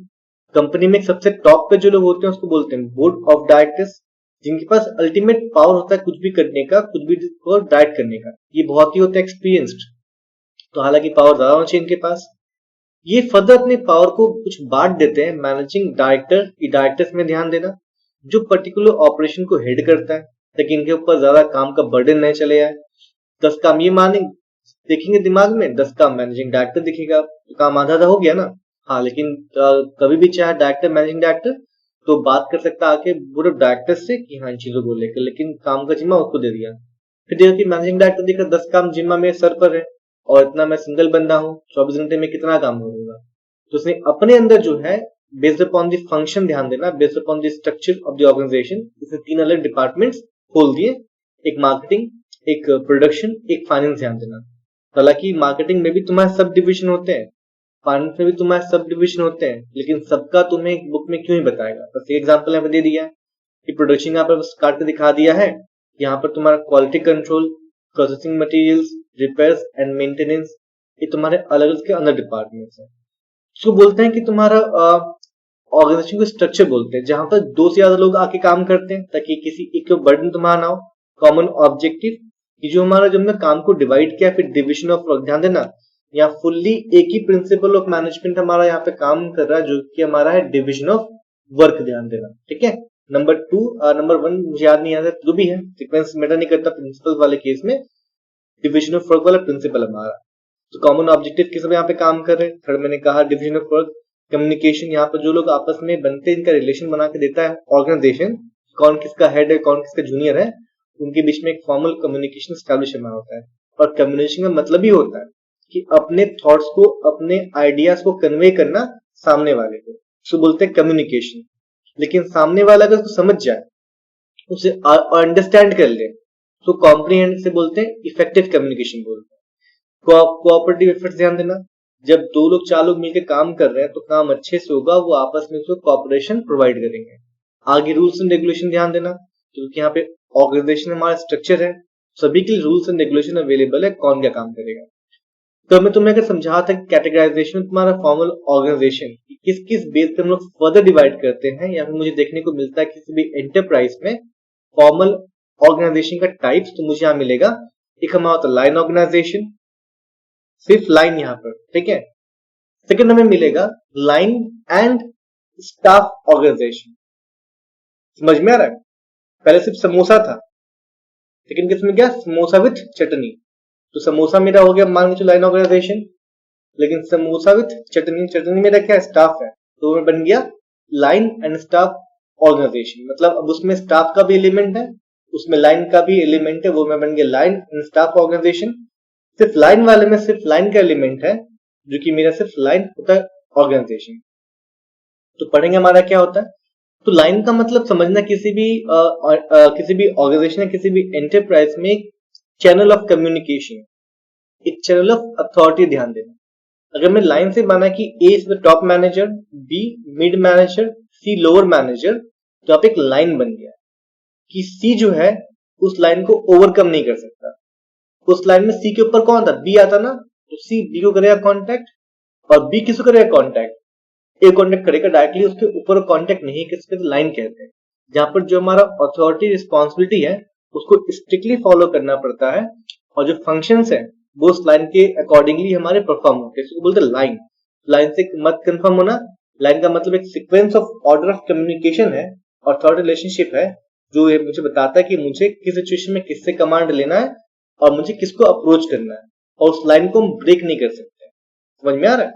कंपनी में सबसे टॉप पे जो लोग होते हैं उसको बोलते हैं बोर्ड ऑफ डायरेक्टर्स, जिनके पास अल्टीमेट पावर होता है कुछ भी करने का, कुछ भी डायरेक्ट करने का। ये बहुत ही होता है एक्सपीरियंस्ड, तो हालांकि पावर ज्यादा होना चाहिए इनके पास। ये फर्दर अपने पावर को कुछ बांट देते हैं मैनेजिंग डायरेक्टर की, डायरेक्टर्स में ध्यान देना, जो पर्टिकुलर ऑपरेशन को हेड करता है, ताकि इनके ऊपर ज्यादा काम का बर्डन नहीं चले आए। 10 काम ये माने देखेंगे दिमाग में, 10 काम मैनेजिंग डायरेक्टर दिखेगा, तो काम आधा आधा हो गया ना। हाँ, लेकिन कभी भी चाहे डायरेक्टर मैनेजिंग डायरेक्टर तो बात कर सकता आके बोर्ड ऑफ डायरेक्टर से कि हाँ इन चीजों को लेकर, लेकिन काम का जिम्मा उसको दे दिया। फिर देखा कि मैनेजिंग डायरेक्टर देखा 10 काम जिम्मा मेरे सर पर है और इतना मैं सिंगल बंदा हूँ, 24 घंटे में कितना काम करूंगा। तो उसने अपने अंदर जो है बेस्ड अपॉन द फंक्शन, ध्यान देना, based upon the structure of the organisation, इसने 3 अलग डिपार्टमेंट्स खोल दिए, एक मार्केटिंग, एक प्रोडक्शन, एक फाइनेंस। ध्यान देना, हालांकि मार्केटिंग में भी तुम्हारे सब डिविजन होते हैं, फाइनेंस में भी तुम्हारे सब डिविजन होते हैं, लेकिन सबका तुम्हें बुक में क्यों ही बताएगा। बस एग्जाम्पल यहाँ पे दे दिया है कि प्रोडक्शन यहाँ पर काट के दिखा दिया है, यहाँ पर तुम्हारा quality control, processing materials, repairs and maintenance, ये तुम्हारे अलग अलग के अंदर डिपार्टमेंट्स हैं। इसको बोलते हैं कि तुम्हारा ऑर्गेनाइजेशन को स्ट्रक्चर बोलते हैं, जहां पर 2 से ज्यादा लोग आके काम करते हैं, ताकि किसी एक को बर्डन तुम्हारा ना हो, कॉमन ऑब्जेक्टिव कि जो हमारा जब हमने काम को डिवाइड किया, फिर डिविजन ऑफ वर्क। ध्यान देना, यहाँ फुल्ली एक ही प्रिंसिपल ऑफ मैनेजमेंट हमारा यहाँ पे काम कर रहा है, जो कि हमारा है डिविजन ऑफ वर्क। ध्यान देना, ठीक है। नंबर 1 मुझे याद नहीं आता, जो भी है सीक्वेंस मैटर नहीं करता, प्रिंसिपल वाले केस में डिविजन ऑफ वर्क वाला प्रिंसिपल हमारा। तो कॉमन ऑब्जेक्टिव के सब यहाँ पे काम कर रहे हैं। थर्ड मैंने कहा डिवीजन ऑफ वर्क, कम्युनिकेशन, यहाँ पर जो लोग आपस में बनते हैं इनका रिलेशन बना के देता है ऑर्गेनाइजेशन, कौन किसका हेड है कौन किसका जूनियर है, उनके बीच में एक फॉर्मल कम्युनिकेशन स्टैब्लिश करना होता है। और कम्युनिकेशन का मतलब ही होता है कि अपने थॉट्स को, अपने आइडियाज को कन्वे करना सामने वाले को, उसको बोलते हैं कम्युनिकेशन। लेकिन सामने वाला अगर उसको समझ जाए, उसे अंडरस्टैंड कर ले, तो कॉम्प्रीहेंड से बोलते हैं इफेक्टिव कम्युनिकेशन बोलते हैं। कोऑपरेटिव एफर्ट्स ध्यान देना, जब दो लोग चार लोग मिलकर काम कर रहे हैं तो काम अच्छे से होगा, वो आपस में उसको कोऑपरेशन प्रोवाइड करेंगे। आगे रूल्स एंड रेगुलेशन ध्यान देना, क्योंकि यहाँ पे ऑर्गेनाइजेशन हमारा स्ट्रक्चर है, सभी के लिए रूल्स एंड रेगुलेशन अवेलेबल है, कौन क्या काम करेगा। तो मैं तुम्हें अगर समझा था कि कैटेगराइजेशन तुम्हारा फॉर्मल ऑर्गेनाइजेशन किस किस बेस पे हम लोग फर्दर डिवाइड करते हैं, या फिर मुझे देखने को मिलता है किसी भी एंटरप्राइज में फॉर्मल ऑर्गेनाइजेशन का टाइप्स, तो मुझे यहाँ मिलेगा एक हमारा होता है लाइन ऑर्गेनाइजेशन, सिर्फ लाइन यहाँ पर, ठीक है। सेकंड हमें मिलेगा लाइन एंड स्टाफ ऑर्गेनाइजेशन। समझ में आ रहा है? पहले सिर्फ समोसा था, लेकिन किसमें क्या, समोसा विथ चटनी। तो समोसा मेरा हो गया मान के चलो लाइन ऑर्गेनाइजेशन, लेकिन समोसा विथ चटनी, चटनी मेरा क्या स्टाफ है, तो वो बन गया लाइन एंड स्टाफ ऑर्गेनाइजेशन। मतलब अब उसमें स्टाफ का भी एलिमेंट है, उसमें लाइन का भी एलिमेंट है, वो मैं बन गया लाइन एंड स्टाफ ऑर्गेनाइजेशन। सिर्फ लाइन वाले में सिर्फ लाइन का एलिमेंट है, जो कि मेरा सिर्फ लाइन होता है ऑर्गेनाइजेशन। तो पढ़ेंगे हमारा क्या होता है। तो लाइन का मतलब समझना, किसी भी ऑर्गेनाइजेशन या किसी भी एंटरप्राइज में चैनल ऑफ कम्युनिकेशन, एक चैनल ऑफ अथॉरिटी ध्यान देना। अगर मैं लाइन से माना कि A is the top manager, B mid manager, C lower manager, तो आप एक लाइन बन गया कि सी जो है उस लाइन को ओवरकम नहीं कर सकता। उस लाइन में सी के ऊपर कौन था, बी आता ना, तो सी बी को करेगा कांटेक्ट, और बी किसको करेगा कांटेक्ट, ए कांटेक्ट करेगा डायरेक्टली, उसके ऊपर कांटेक्ट नहीं कर लाइन कहते हैं। जहां पर जो हमारा अथॉरिटी रिस्पॉन्सिबिलिटी है उसको स्ट्रिक्टली फॉलो करना पड़ता है, और जो फंक्शंस है वो उस लाइन के अकॉर्डिंगली हमारे परफॉर्म होते हैं, इसको बोलते हैं लाइन। लाइन से मत कंफर्म होना, लाइन का मतलब एक sequence of order of communication है, अथॉरिटी रिलेशनशिप है, जो ये मुझे बताता है कि मुझे किस सिचुएशन में किससे कमांड लेना है और मुझे किसको अप्रोच करना है, और उस लाइन को हम ब्रेक नहीं कर सकते। समझ में आ रहा है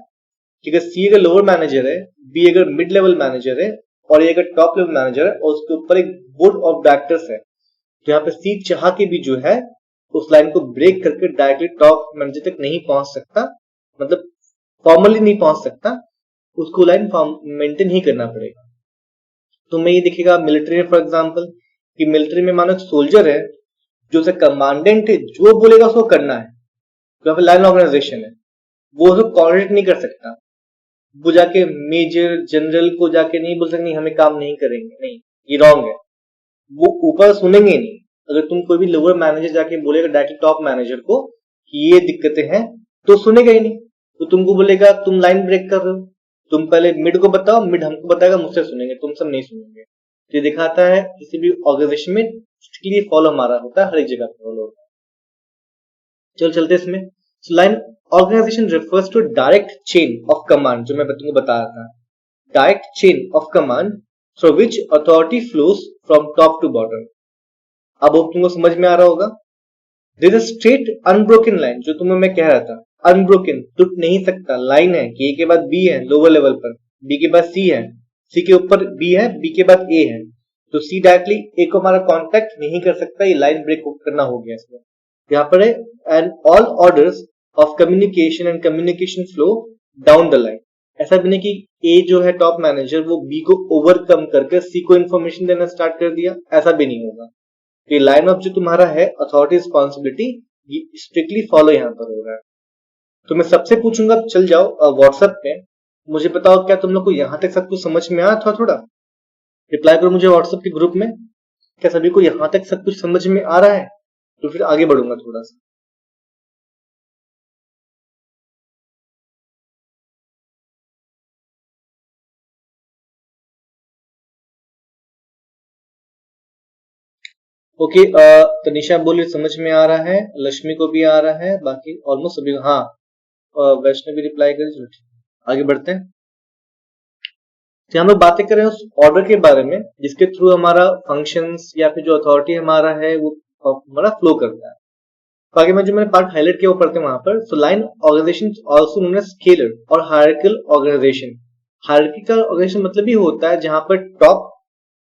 कि अगर सी अगर लोअर मैनेजर है, बी अगर मिड लेवल मैनेजर है, और ये अगर टॉप लेवल मैनेजर है, और उसके ऊपर एक बोर्ड ऑफ डायरेक्टर्स है, तो यहाँ पे सी चाह के भी जो है उस लाइन को ब्रेक करके डायरेक्टली टॉप मैनेजर तक नहीं पहुंच सकता, मतलब फॉर्मली नहीं पहुंच सकता, उसको लाइन मेंटेन ही करना पड़ेगा। तो मैं ये दिखेगा मिलिट्री में फॉर एग्जाम्पल, कि मिलिट्री में मानो सोल्जर है, जो उसे कमांडेंट है, जो बोलेगा उसको करना है, तो यहाँ पे लाइन ऑर्गेनाइजेशन है, वो उसको कॉर्डिनेट नहीं कर सकता, वो जाके मेजर जनरल को जाके नहीं बोल सकते हमें काम नहीं करेंगे, नहीं, ये रॉन्ग है। वो ऊपर सुनेंगे नहीं। अगर तुम कोई भी लोअर मैनेजर जाके बोलेगा डायरेक्ट टॉप मैनेजर को कि ये दिक्कतें हैं, तो सुनेगा ही नहीं, तो तुमको बोलेगा तुम लाइन ब्रेक कर रहे हो, तुम पहले मिड को बताओ, मिड हमको बताएगा, मुझसे सुनेंगे, तुम सब नहीं सुनेंगे। तो ये दिखाता है किसी भी ऑर्गेनाइजेशन में स्ट्रिक्टली फॉलो हमारा होता है, हर एक जगह फॉलो होता है। चलो चलते इसमें। Line organisation refers to direct chain of command, जो मैं तुमको बता रहा था, direct chain of command through which authority flows from top to bottom. अब तुमको समझ में आ रहा होगा, this is straight unbroken line, जो तुम्हें मैं कह रहा था, अनब्रोकन, टूट नहीं सकता लाइन है कि ए के बाद बी है लोअर लेवल पर, बी के बाद सी है, सी के ऊपर बी है, बी के बाद ए है, तो सी डायरेक्टली ए को हमारा कांटेक्ट नहीं कर सकता, ये लाइन ब्रेक करना हो गया इसमें। यहाँ पर है and all orders of communication and communication flow down the line. ऐसा भी नहीं कि ए जो है टॉप मैनेजर वो बी को ओवरकम करके सी को इंफॉर्मेशन देना स्टार्ट कर दिया, ऐसा भी नहीं होगा। ये लाइन ऑफ जो तुम्हारा है अथॉरिटी रिस्पॉन्सिबिलिटी, ये स्ट्रिक्टली फॉलो यहाँ पर हो रहा है। तो मैं सबसे पूछूंगा, चल जाओ व्हाट्सएप पे, मुझे बताओ क्या तुम लोग को यहाँ तक सब कुछ समझ में आया था? थोड़ा रिप्लाई करो मुझे व्हाट्सएप के ग्रुप में, क्या सभी को यहाँ तक सब कुछ समझ में आ रहा है? तो फिर आगे बढ़ूंगा थोड़ा सा। ओके, तनिषा बोली समझ में आ रहा है, लक्ष्मी को भी आ रहा है, बाकी ऑलमोस्ट सभी, हाँ वैष्णव भी रिप्लाई करी, चलो ठीक है। आगे बढ़ते हैं। तो हम लोग बातें कर रहे हैं उस ऑर्डर के बारे में जिसके थ्रू हमारा फंक्शंस या फिर जो अथॉरिटी हमारा है वो हमारा फ्लो करता है। तो आगे में जो मैंने पार्ट हाईलाइट किया वो पढ़ते हैं वहां पर। So line organisation also known as scalar और हायरार्किकल ऑर्गेनाइजेशन। हायरार्किकल ऑर्गेनाइजेशन मतलब ही होता है जहां पर टॉप,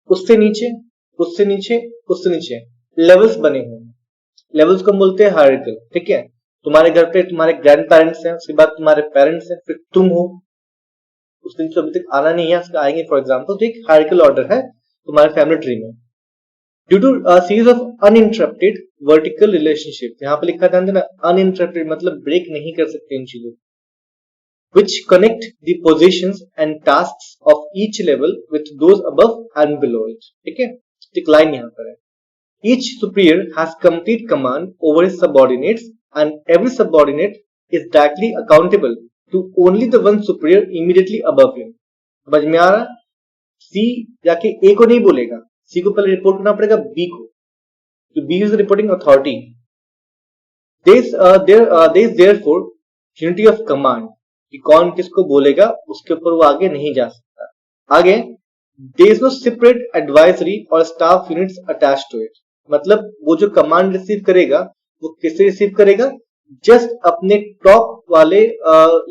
उससे नीचे, उससे नीचे, उससे नीचे लेवल्स बने हुए हैं। लेवल्स को बोलते हैं हायरार्किकल, ठीक है। तुम्हारे घर पे तुम्हारे ग्रैंड पेरेंट्स हैं, उसके बाद तुम्हारे पेरेंट्स हैं, फिर तुम हो। उस दिन तो अभी तक आना नहीं है, उसका आएंगे फॉर एग्जाम्पल। तो एक हायरार्किकल ऑर्डर है तुम्हारे फैमिली ट्री में। Due to series of uninterrupted vertical relationship, यहाँ पे लिखा ध्यान देना, अनइंटरप्टेड मतलब ब्रेक नहीं कर सकते इन चीजों, which connect the positions and tasks of each level with those above and below it, ठीक है। एक लाइन यहाँ पर है, each superior has complete command over his subordinates and every subordinate is directly accountable to only the one superior immediately above him। समझ में आ रहा? सी जाके ए को नहीं बोलेगा, सी को पहले रिपोर्ट करना पड़ेगा बी को, तो B is reporting authority. there is therefore unity of command, कि कौन किसको बोलेगा उसके ऊपर वो आगे नहीं जा सकता। आगे there is no separate advisory or staff units attached to it, मतलब वो जो कमांड रिसीव करेगा वो किससे रिसीव करेगा, जस्ट अपने टॉप वाले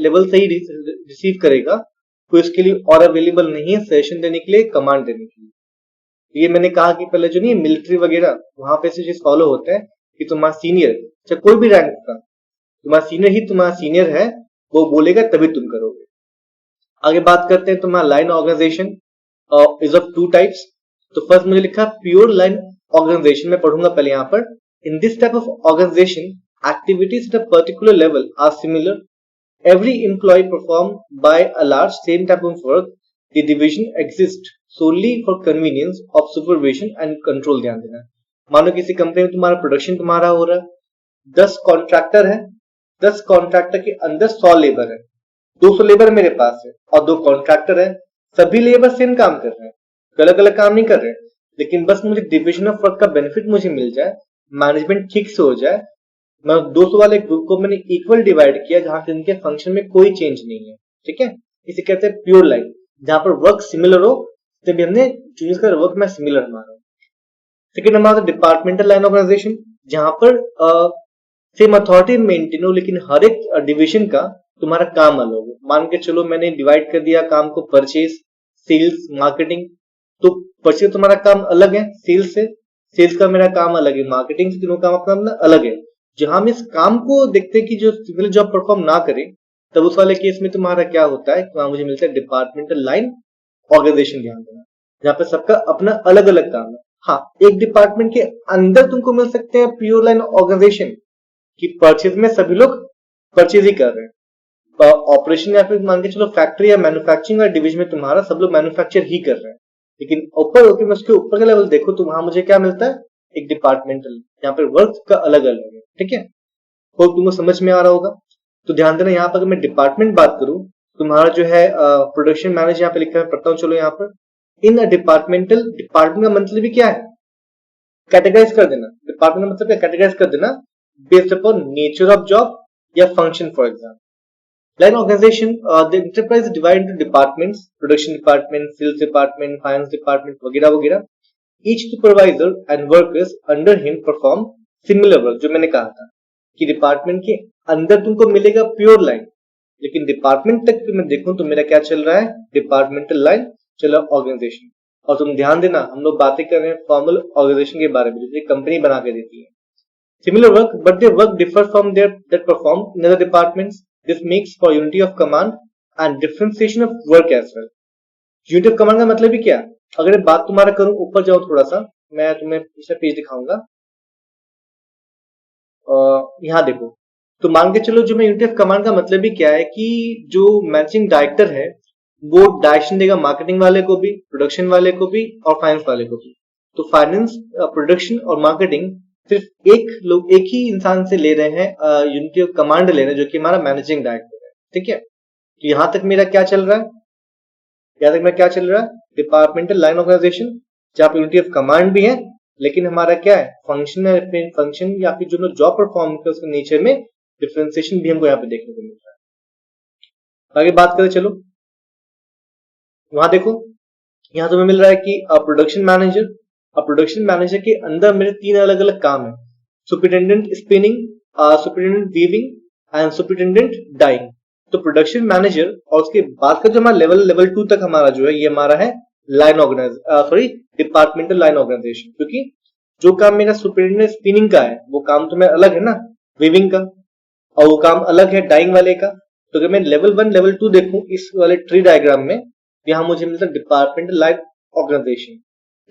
लेवल से ही रिसीव करेगा, कोई इसके लिए और अवेलेबल नहीं है सजेशन देने के लिए, कमांड देने के लिए। ये मैंने कहा कि पहले जो नहीं मिलिट्री वगैरह वहां पे से चीज फॉलो होता है कि तुम्हारा सीनियर, चाहे कोई भी रैंक का, तुम्हारा सीनियर ही तुम्हारा सीनियर है, वो बोलेगा तभी तुम करोगे। आगे बात करते हैं तुम्हारा line organisation is of two types. तो फर्स्ट मुझे लिखा प्योर लाइन ऑर्गेनाइजेशन, मैं पढ़ूंगा पहले यहाँ पर। In this type of organisation activities at a particular level are similar, every employee performed by a large same type of work, the division exists solely for convenience of supervision and control। ध्यान देना, मानो किसी company में तुम्हारा production तुम्हारा हो रहा है, 10 कॉन्ट्रैक्टर है, 10 कॉन्ट्रैक्टर के अंदर 100 लेबर है, 200 लेबर मेरे पास है और 2 कॉन्ट्रैक्टर है, सभी लेबर सेम काम कर रहे हैं, अलग अलग काम नहीं कर रहे, लेकिन बस मुझे डिविजन ऑफ वर्क का बेनिफिट मुझे मिल जाए, मैनेजमेंट ठीक से हो जाए। मैं 200 वाले ग्रुप को मैंने इक्वल डिवाइड किया जहां से इनके फंक्शन में कोई चेंज नहीं है, ठीक है। इसे कहते हैं प्योर लाइन, जहां पर वर्क सिमिलर हो, तभी हमने चूज कर वर्क में सिमिलर माना। सेकेंड हमारा डिपार्टमेंटल लाइन ऑर्गेनाइजेशन, जहां पर सेम अथॉरिटी मेंटेन हो, लेकिन हर एक डिविजन का तुम्हारा काम अलग हो। मान के चलो मैंने डिवाइड कर दिया काम को परचेज, सेल्स, मार्केटिंग, तो परचेज तुम्हारा काम अलग है सेल्स से, सेल्स का मेरा काम अलग है, मार्केटिंग से, तीनों काम अपना अलग है। जहां हम इस काम को देखते हैं कि जो सिमिलर जॉब परफॉर्म ना करे, तब उस वाले केस में तुम्हारा क्या होता है, वहां मुझे मिलता है डिपार्टमेंटल लाइन ऑर्गेनाइजेशन। ध्यान देना, जहां पे सबका अपना अलग अलग काम है। हाँ, एक डिपार्टमेंट के अंदर तुमको मिल सकते हैं प्योर लाइन ऑर्गेनाइजेशन कि परचेज में सभी लोग परचेज ही कर रहे हैं, ऑपरेशन या फिर मान के चलो फैक्ट्री या मैन्युफैक्चरिंग का डिवीजन में तुम्हारा सब लोग मैन्युफैक्चर ही कर रहे हैं, लेकिन ऊपर होकर उसके ऊपर का लेवल देखो तो वहां मुझे क्या मिलता है, एक डिपार्टमेंटल, यहाँ पर वर्क का अलग अलग है, ठीक है। होप तुमको समझ में आ रहा होगा। तो ध्यान देना, यहाँ पर अगर मैं डिपार्टमेंट बात करूं, तुम्हारा जो है प्रोडक्शन मैनेजर यहाँ पे लिखा है, पढ़ता हूँ चलो यहाँ पर। इन अ डिपार्टमेंटल, डिपार्टमेंट का मतलब भी क्या है, कैटेगराइज कर देना। डिपार्टमेंट का मतलब क्या, कैटेगराइज कर देना based upon nature of job या function. For example line organisation, the enterprise divide into departments, production department, sales department, finance department वगैरह वगैरह। Each supervisor and workers under him perform similar work. जो मैंने कहा था कि डिपार्टमेंट के अंदर तुमको मिलेगा प्योर लाइन, लेकिन डिपार्टमेंट तक मैं देखूं तो मेरा क्या चल रहा है, डिपार्टमेंटल लाइन चलो ऑर्गेनाइजेशन। और तुम ध्यान देना, हम लोग बातें कर रहे हैं फॉर्मल ऑर्गेनाइजेशन के बारे में, जैसे कंपनी बना के देती है similar work, but their work differ from their that perform in other departments. This makes for unity of command and differentiation of work as well. Unity of command का मतलब भी क्या, अगर बात तुम्हारा करूं, ऊपर जाऊं थोड़ा सा, मैं तुम्हें पिछला पेज दिखाऊंगा, यहाँ देखो। तो मान के चलो जो मैं यूनिटी ऑफ कमांड का मतलब भी क्या है कि जो मैनेजिंग डायरेक्टर है वो डायरेक्शन देगा मार्केटिंग वाले को भी, प्रोडक्शन वाले को भी और फाइनेंस वाले को भी। तो फाइनेंस, प्रोडक्शन और मार्केटिंग सिर्फ एक ही इंसान से ले रहे हैं, यूनिटी ऑफ कमांड ले रहे हैं, जो कि हमारा मैनेजिंग डायरेक्टर है, ठीक है। तो यहां तक मेरा क्या चल रहा है, यहां तक मेरा क्या चल रहा है, डिपार्टमेंटल लाइन ऑर्गेनाइजेशन, जहां पर यूनिटी ऑफ कमांड भी है, लेकिन हमारा क्या है, फंक्शन या फिर जो जॉब परफॉर्म करते उसके नेचर में डिफरेंशिएशन भी हमको यहाँ पे देखने को मिल रहा है। आगे बात करें चलो, वहां देखो, यहाँ तुम्हें मिल रहा है कि प्रोडक्शन मैनेजर, प्रोडक्शन मैनेजर के अंदर मेरे 3 अलग अलग काम है, superintendent spinning, superintendent weaving and superintendent dyeing. तो प्रोडक्शन मैनेजर और उसके बाद का जो हमारा लेवल 2 तक हमारा जो है ये हमारा है लाइन डिपार्टमेंटल लाइन ऑर्गेनाइजेशन। क्योंकि जो काम मेरा सुपरिटेंडेंट स्पिनिंग का है वो काम तो मेरा अलग है ना वीविंग का, और वो काम अलग है डाइंग वाले का। तो अगर मैं लेवल 1 लेवल 2 देखूं इस वाले ट्री डायग्राम में, यहाँ मुझे मिलता है डिपार्टमेंटल लाइन ऑर्गेनाइजेशन।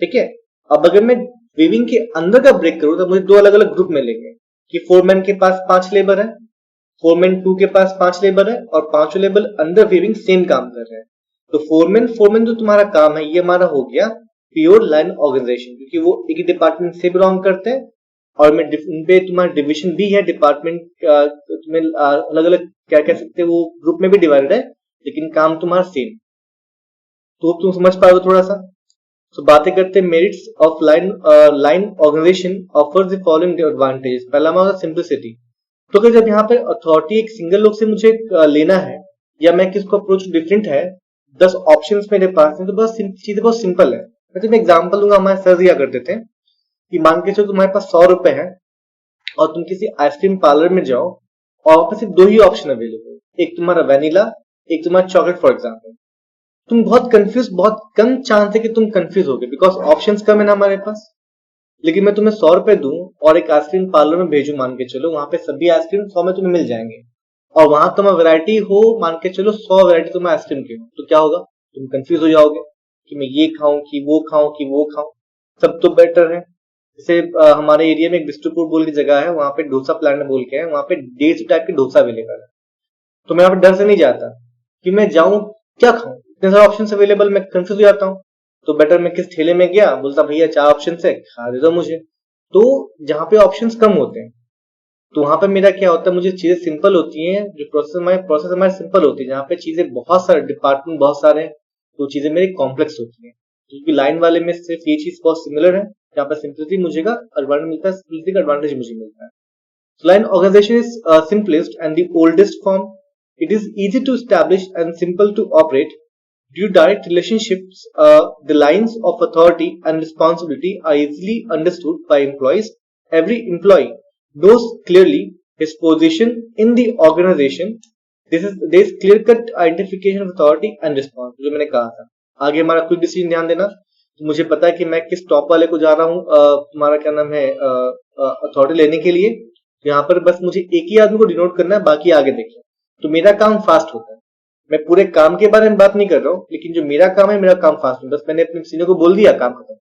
ठीक है, अब अगर मैं वीविंग के अंदर का ब्रेक करूं तो मुझे दो अलग अलग ग्रुप मिलेंगे कि फोरमैन के पास 5 लेबर है, फोरमैन 2 के पास 5 लेबर है, और पांचों लेबर अंदर वीविंग सेम काम कर रहे हैं। तो फोरमैन जो तुम्हारा काम है ये हमारा हो गया प्योर लाइन ऑर्गेनाइजेशन, क्योंकि वो एक ही डिपार्टमेंट से बिलोंग करते हैं, और मैं पे तुम्हारा डिविजन भी है डिपार्टमेंट तुम्हें अलग अलग क्या कह सकते हैं वो ग्रुप में भी डिवाइडेड है, लेकिन काम तुम्हारा सेम। तो तुम समझ पाओगे थोड़ा सा। तो बातें करते हैं merits of line organisation offers the following advantages. पहला हमारा सिंपलिसिटी। तो अगर जब यहाँ पे अथॉरिटी एक सिंगल लोग से मुझे लेना है, या मैं किसको अप्रोच डिफरेंट है, 10 ऑप्शंस मेरे पास है, तो बस चीजें बहुत सिंपल है। मैं तुम्हें एग्जांपल दूंगा, हमारे सर दिया करते थे कि मान के चलो तुम्हारे पास 100 रुपए है और तुम किसी आइसक्रीम पार्लर में जाओ और वहां पर सिर्फ 2 ही ऑप्शन अवेलेबल, एक तुम्हारा वेनिला, एक तुम्हारा चॉकलेट फॉर एग्जाम्पल। तुम बहुत कंफ्यूज, बहुत कम चांस है कि तुम कंफ्यूज होगे बिकॉज ऑप्शंस कम है ना हमारे पास। लेकिन मैं तुम्हें 100 रुपए दूं और एक आइसक्रीम पार्लर में भेजू, मान के चलो वहां पे सभी आइसक्रीम 100 में तुम्हें मिल जाएंगे, और वहां तुम्हारा वैरायटी हो मान के चलो 100 वैरायटी तुम्हारे आइसक्रीम की हो, तो क्या होगा, तुम कंफ्यूज हो जाओगे कि मैं ये खाऊं कि वो खाऊं कि वो खाऊं। सब तो बेटर है, जैसे हमारे एरिया में एक बिष्टुपुर बोल की जगह है, वहां पे डोसा प्लान बोल के है, वहां पे 150 टाइप के डोसा अवेलेबल है। तो मैं यहाँ पे डर से नहीं जाता कि मैं जाऊं क्या खाऊं, इतने सारे ऑप्शन अवेलेबल, मैं कंफ्यूज हो जाता हूँ। तो बेटर मैं किस ठेले में गया, बोलता भैया 4 ऑप्शन है, खा दे दो मुझे। तो जहां पे ऑप्शंस कम होते हैं तो वहां पे मेरा क्या होता है, मुझे चीजें सिंपल होती हैं, जो प्रोसेस हमारे सिंपल होती है। जहाँ पे चीजें बहुत सारे डिपार्टमेंट बहुत सारे हैं तो चीजें मेरी कॉम्प्लेक्स होती हैं, क्योंकि लाइन वाले में सिर्फ ये चीज बहुत सिमिलर है, जहाँ पे सिंपलिसिटी मुझे का एडवांटेज मिलता है, सिंपलिसिटी का एडवांटेज मुझे मिलता है। So line organization is simplest and the oldest form. It is easy to establish and simple to operate. Due to direct relationships, the lines of authority and responsibility are easily understood by employees. Every employee knows clearly his position in the organization. There is clear-cut identification of authority and responsibility. जो मैंने कहा था, आगे हमारा quick decision ध्यान देना। तो मुझे पता है कि मैं किस टॉप वाले को जा रहा हूँ, तुम्हारा क्या नाम है, अथॉरिटी लेने के लिए। यहाँ पर बस मुझे एक ही आदमी को डिनोट करना है, बाकी आगे देखिए। तो मेरा काम फास्ट होता है, मैं पूरे काम के बारे में बात नहीं कर रहा हूँ, लेकिन जो मेरा काम है मेरा काम फास्ट है, बस मैंने अपने सीनियर को बोल दिया काम खत्म।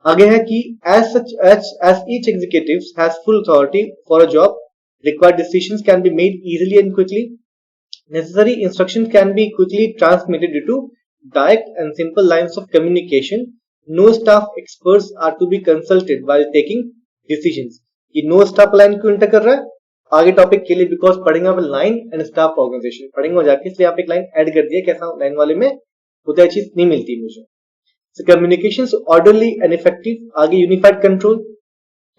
आगे है कि as each executive has full authority for a job, required decisions can be made easily and quickly. Necessary instructions can be quickly transmitted due to direct and simple lines of communication. No staff experts are to be consulted while taking decisions. ये no staff line क्यों inter कर रहा है आगे topic के लिए, because पढ़ेंगे आप लाइन एंड स्टाफ ऑर्गेनाइजेशन पढ़ेंगे हो जाके, इसलिए आप एक लाइन ऐड कर दिया, कैसा लाइन वाले में उतना चीज नहीं मिलती मुझे। Communication orderly and effective. आगे यूनिफाइड कंट्रोल,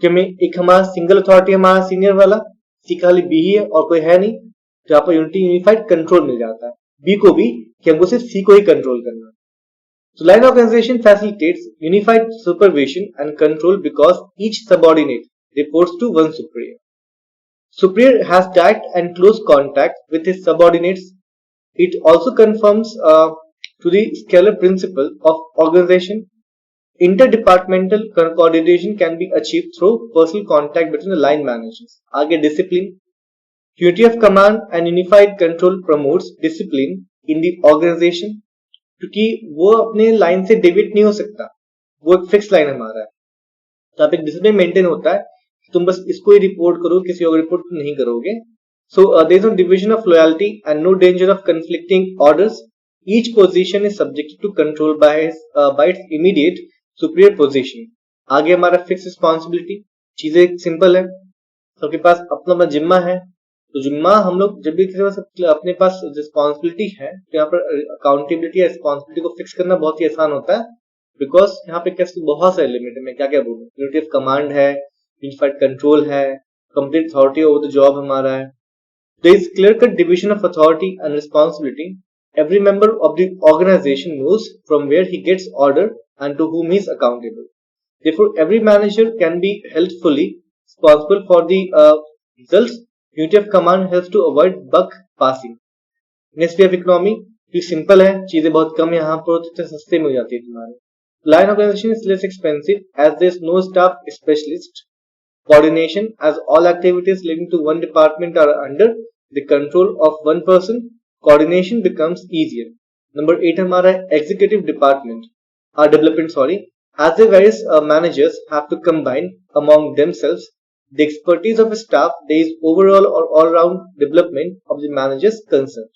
कि मैं एक हमारा सिंगल अथॉरिटी हमारा सीनियर वाला, सी खाली बी ही है और कोई है नहीं, तो यहाँ पर यूनिफाइड कंट्रोल मिल जाता है बी को भी, कि हमको सिर्फ सी को ही कंट्रोल करना है। So line organization facilitates unified supervision and control because each subordinate reports to one superior. Superior has direct and close contact with his subordinates. It also conforms to the scalar principle of organization. Interdepartmental coordination can be achieved through personal contact between the line managers. आगे discipline. Unity of command and unified control promotes discipline in the organization. क्योंकि वो अपने line से deviate नहीं हो सकता, वो एक फिक्स लाइन हमारा है, तो आप एक डिसिप्लिन मेंटेन होता है, तुम बस इसको ही रिपोर्ट करो, किसी और रिपोर्ट नहीं करोगे। So there is no division of loyalty and no danger of conflicting orders. Each position is subjected to control by its immediate superior position. आगे हमारा फिक्स रिस्पॉन्सिबिलिटी, चीजें सिंपल है, सबके पास अपना अपना जिम्मा है। तो जिम्मा हम लोग जब भी किसी अपने पास रिस्पॉन्सिबिलिटी है तो यहाँ पर अकाउंटेबिलिटी या रिस्पॉन्सिबिलिटी को फिक्स करना बहुत ही आसान होता है, बिकॉज यहाँ पे कैसे बहुत सारे लिमिट है, मैं क्या क्या बोलूँ, यूनिटी ऑफ कमांड है, यूनिफाइड कंट्रोल है, complete authority over the job हमारा है। There is clear cut division of authority and responsibility. Every member of the organisation knows from where he gets order and to whom he is accountable. Therefore, every manager can be held fully responsible for the Results, unity of command helps to avoid buck passing. Next we have economy. ये simple है, चीजें बहुत कम यहाँ पर होती है, सस्ते में हो जाती है तुम्हारे. Line organization is less expensive as there is no staff specialist. Coordination, as all activities leading to one department are under the control of one person, coordination becomes easier. Number 8 हमारा है executive department, development sorry, as the various managers have to combine among themselves the expertise of a staff, there is overall or all-round development of the managers concerned.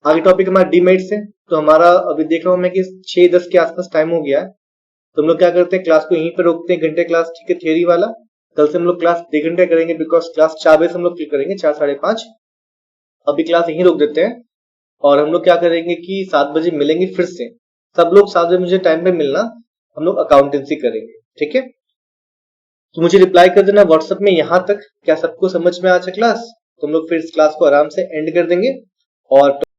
आगे topic हमारा डीमेट्स है. तो हमारा अभी देख रहा हूं मैं कि 6:10 के आसपास टाइम हो गया है. तो हम लोग क्या करते हैं, क्लास को यहीं पर रोकते हैं, घंटे क्लास, ठीक है, थियरी वाला. कल से हम लोग क्लास 2 घंटे करेंगे बिकॉज क्लास 4 बजे हम लोग करेंगे, 4 साढ़े 5. अभी क्लास यहीं रोक देते हैं और हम लोग क्या करेंगे कि 7 बजे मिलेंगे फिर से. सब लोग 7 बजे मुझे टाइम पे मिलना, हम लोग अकाउंटेंसी करेंगे, ठीक है. तो मुझे रिप्लाई कर देना व्हाट्सएप में यहां तक, क्या सबको समझ में आ जाए क्लास. तो हम लोग फिर इस क्लास को आराम से एंड कर देंगे और